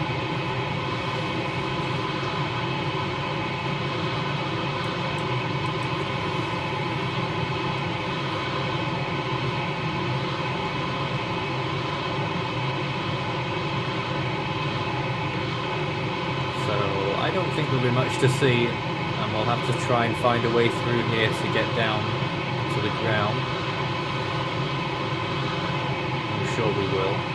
So I don't think there'll be much to see, and we'll have to try and find a way through here to get down to the ground. I'm sure we will.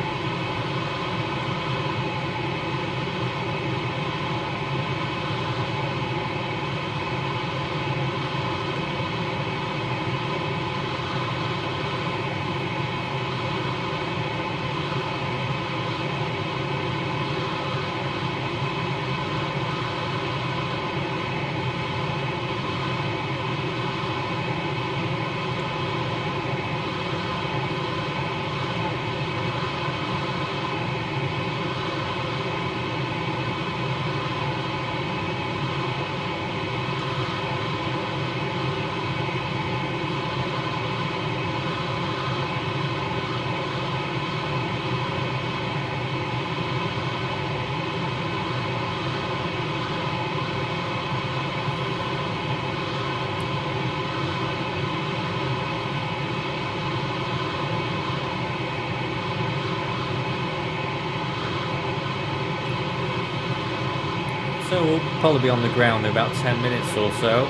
So we'll probably be on the ground in about 10 minutes or so.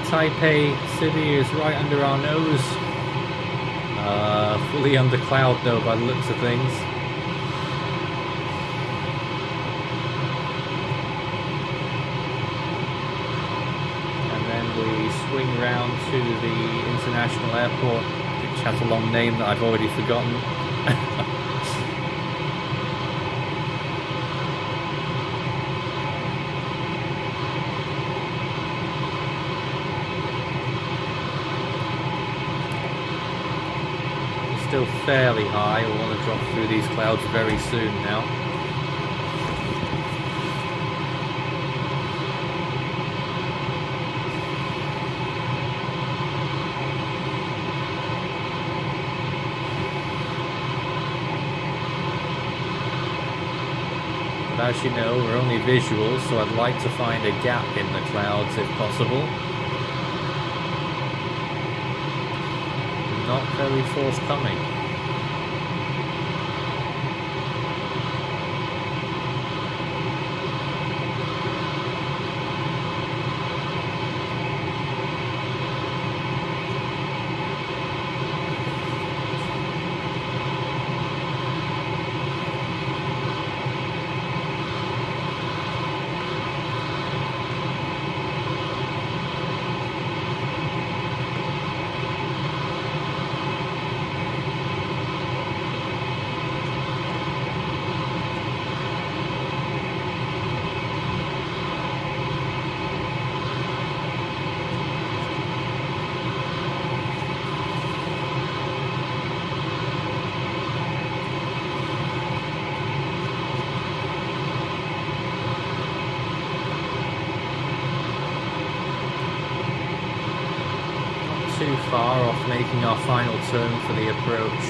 Taipei City is right under our nose. Fully under cloud though by the looks of things. And then we swing round to the international airport, which has a long name that I've already forgotten. Still fairly high. I want to drop through these clouds very soon now. But as you know, we're only visual, so I'd like to find a gap in the clouds if possible. Not very forthcoming. Too far off making our final turn for the approach.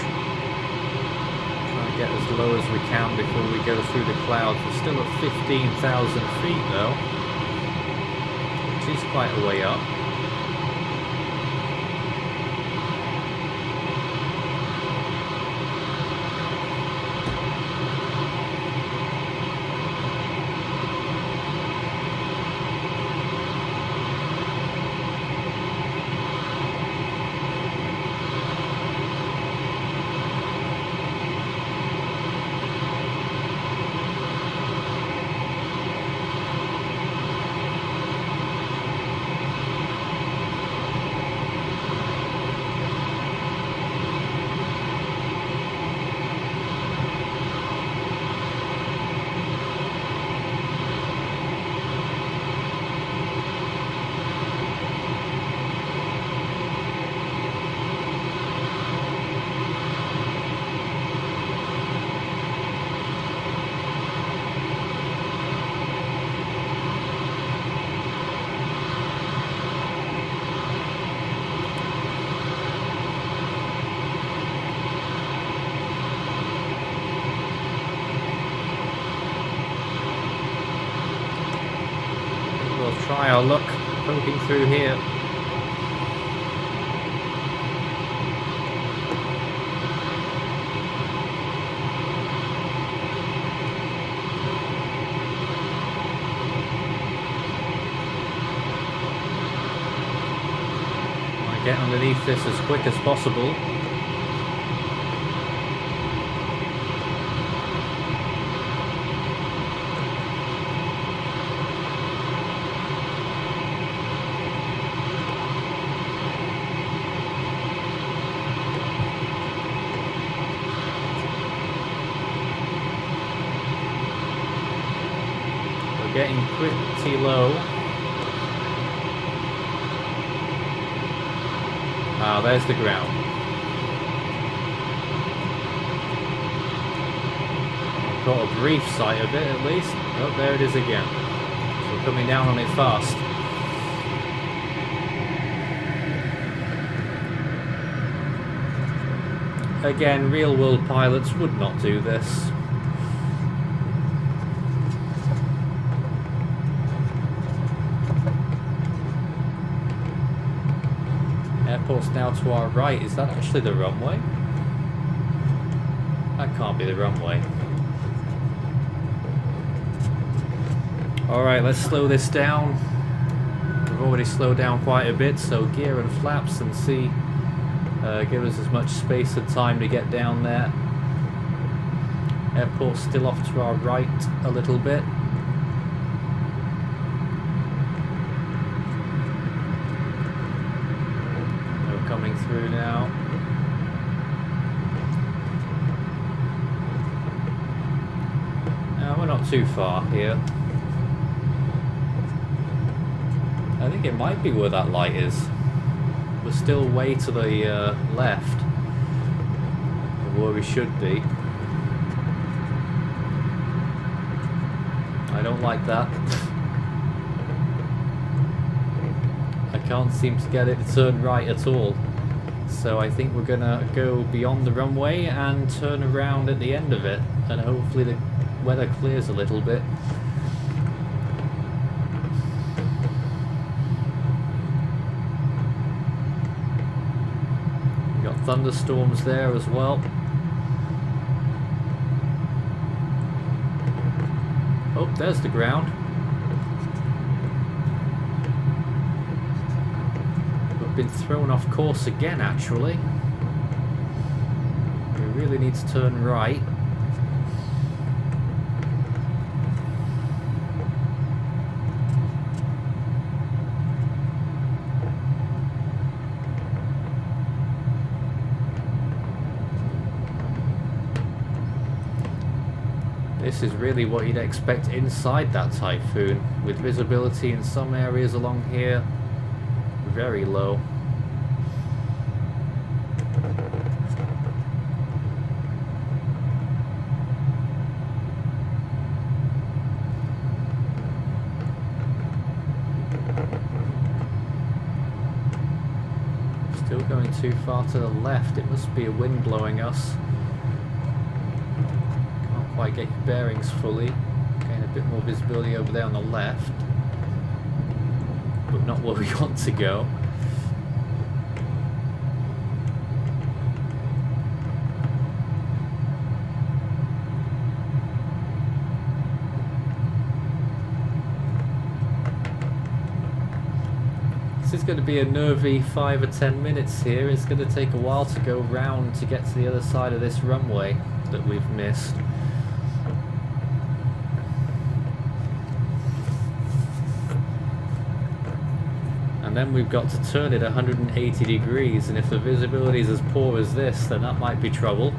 Trying to get as low as we can before we go through the clouds. We're still at 15,000 feet though, which is quite a way up. Try our luck poking through here. I get underneath this as quick as possible. Getting pretty low. Ah, there's the ground. Got a brief sight of it at least. Oh, there it is again. So we're coming down on it fast. Again, real world pilots would not do this. Airport's now to our right. Is that actually the runway? That can't be the runway. Alright, let's slow this down. We've already slowed down quite a bit, so gear and flaps and see give us as much space and time to get down there. Airport's still off to our right a little bit. We're coming through now. We're not too far here. I think it might be where that light is. We're still way to the left of where we should be. I don't like that. I can't seem to get it to turn right at all. So I think we're gonna go beyond the runway and turn around at the end of it, and hopefully the weather clears a little bit. We've got thunderstorms there as well. Oh, there's the ground. We've been thrown off course again, actually. We really need to turn right. This is really what you'd expect inside that Typhoon, with visibility in some areas along here very low. Still going too far to the left. It must be a wind blowing us. Quite get your bearings fully. Gain a bit more visibility over there on the left, but not where we want to go. This is going to be a nervy 5 or 10 minutes here. It's going to take a while to go round to get to the other side of this runway that we've missed. And then we've got to turn it 180 degrees, and if the visibility is as poor as this, then that might be trouble.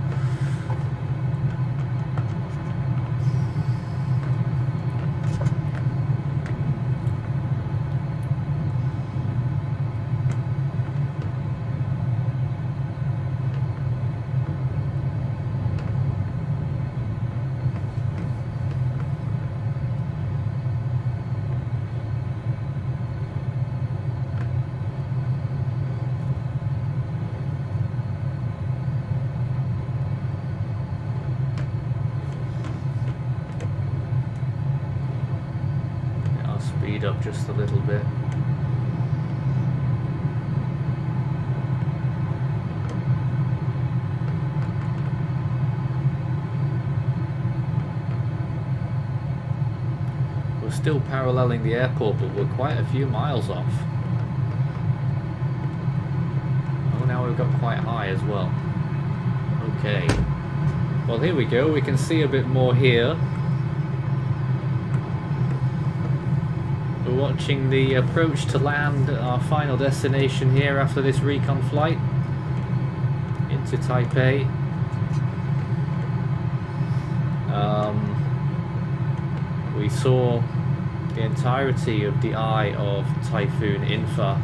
Speed up just a little bit. We're still paralleling the airport, but we're quite a few miles off. Oh, now we've got quite high as well. Okay. Well, here we go. We can see a bit more here. We're watching the approach to land, our final destination here after this recon flight into Taipei. We saw the entirety of the eye of Typhoon In-fa,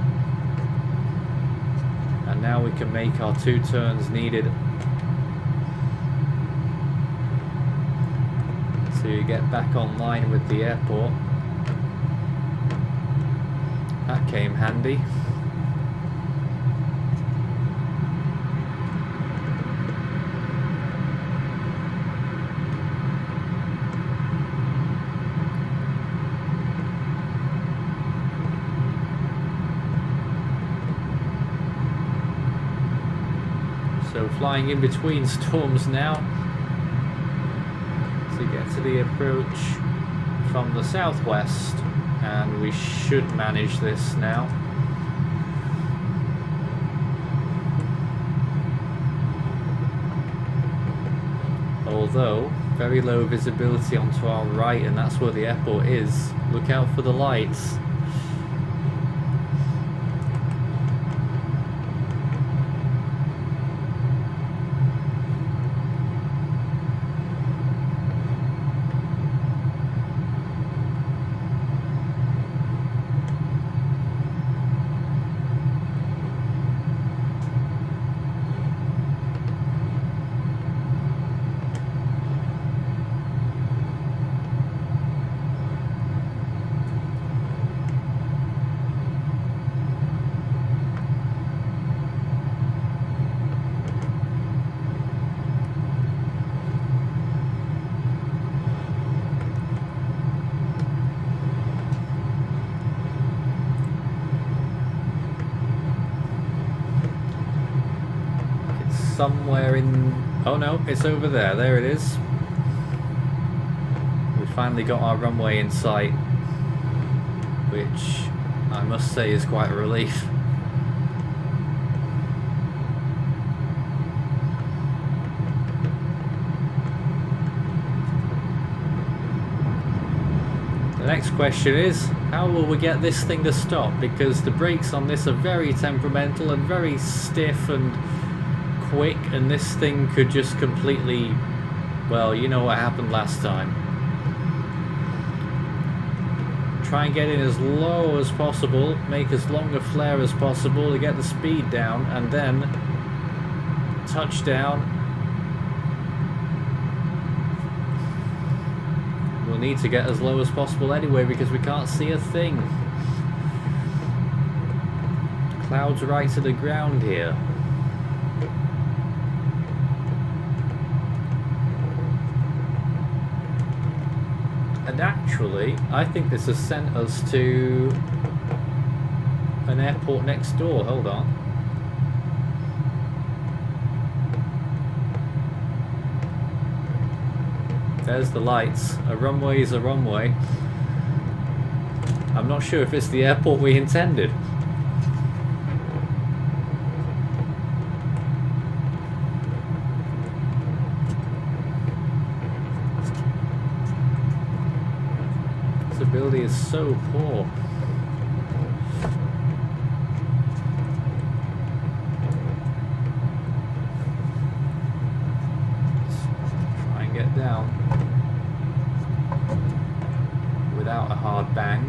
and now we can make our 2 turns needed to get back online with the airport. That came handy. So flying in between storms now to get to the approach from the southwest. and we should manage this now. Although, very low visibility onto our right, and that's where the airport is. Look out for the lights. Somewhere in... oh no, it's over there. There it is. We finally got our runway in sight, which I must say is quite a relief. The next question is, how will we get this thing to stop? Because the brakes on this are very temperamental and very stiff and quick, and this thing could just completely, well, you know what happened last time. Try and get in as low as possible, make as long a flare as possible to get the speed down, and then touchdown. We'll need to get as low as possible anyway because we can't see a thing. Clouds right to the ground here. And actually, I think this has sent us to an airport next door. Hold on. There's the lights. A runway is a runway. I'm not sure if it's the airport we intended. Visibility is so poor. Try and get down without a hard bang.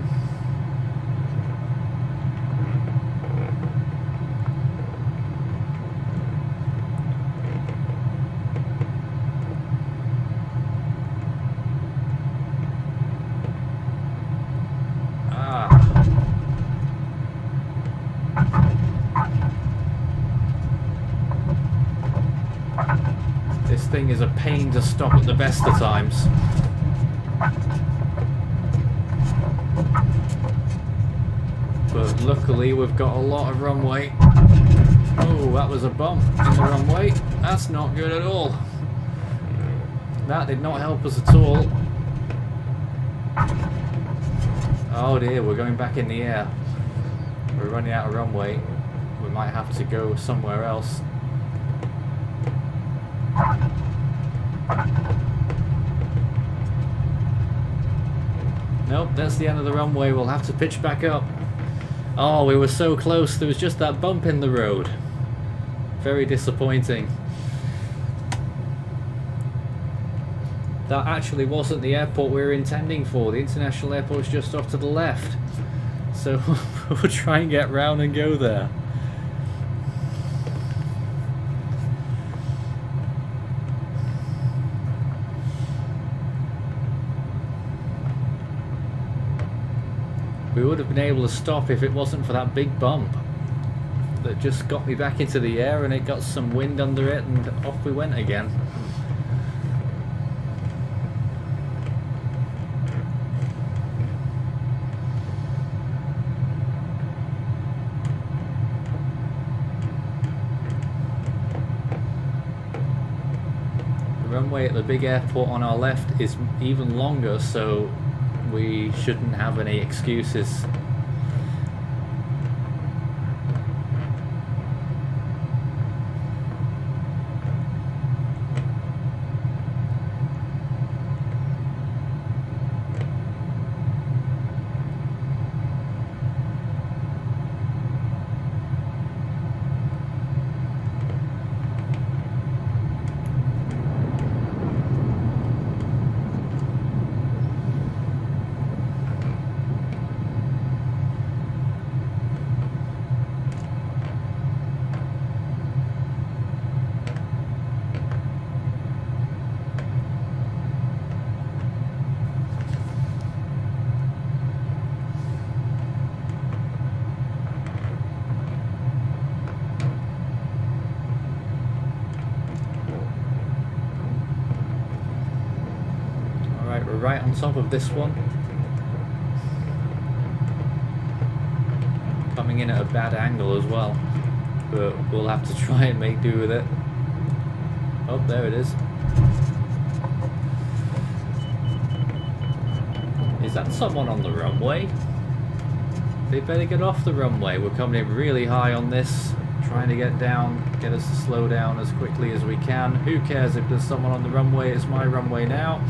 This thing is a pain to stop at the best of times. But luckily we've got a lot of runway. Oh, that was a bump in the runway. That's not good at all. That did not help us at all. Oh dear, we're going back in the air. We're running out of runway. We might have to go somewhere else. Nope, that's the end of the runway. We'll have to pitch back up. Oh, we were so close. There was just that bump in the road. Very disappointing. That actually wasn't the airport we were intending for. The international airport is just off to the left. So we'll try and get round and go there. We would have been able to stop if it wasn't for that big bump that just got me back into the air, and it got some wind under it and off we went again. The runway at the big airport on our left is even longer, so We shouldn't have any excuses. Alright, we're right on top of this one. Coming in at a bad angle as well, but we'll have to try and make do with it. Oh, there it is. Is that someone on the runway? They better get off the runway. We're coming in really high on this, trying to get down, get us to slow down as quickly as we can. Who cares if there's someone on the runway? It's my runway now.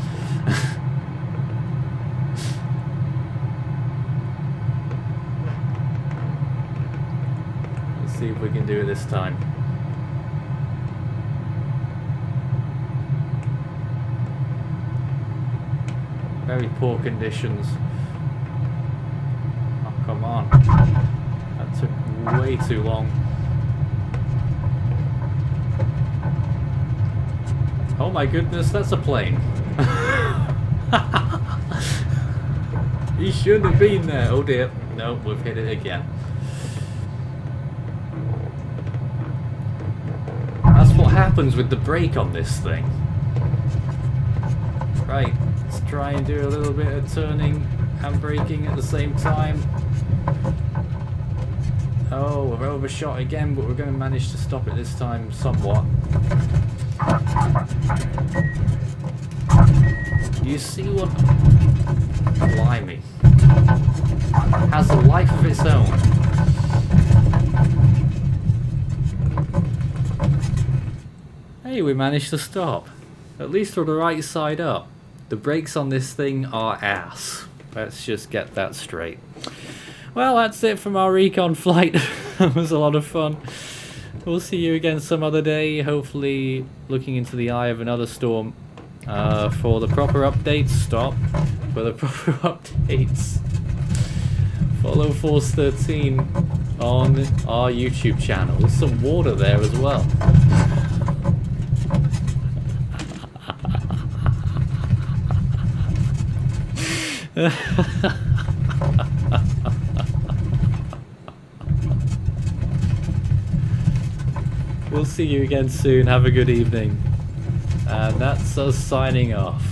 Let's see if we can do it this time. Very poor conditions. Oh, come on. That took way too long. Oh my goodness, that's a plane. He shouldn't have been there. Oh dear. No, we've hit it again. That's what happens with the brake on this thing. Right, let's try and do a little bit of turning and braking at the same time. Oh, we've overshot again, but we're going to manage to stop it this time somewhat. You see what? Blimey. Has a life of its own. Hey, we managed to stop. At least we're the right side up. The brakes on this thing are ass. Let's just get that straight. Well, that's it from our recon flight. It was a lot of fun. We'll see you again some other day, hopefully looking into the eye of another storm for the proper updates. Stop. For the proper updates. Follow Force 13 on our YouTube channel. There's some water there as well. We'll see you again soon. Have a good evening. And that's us signing off.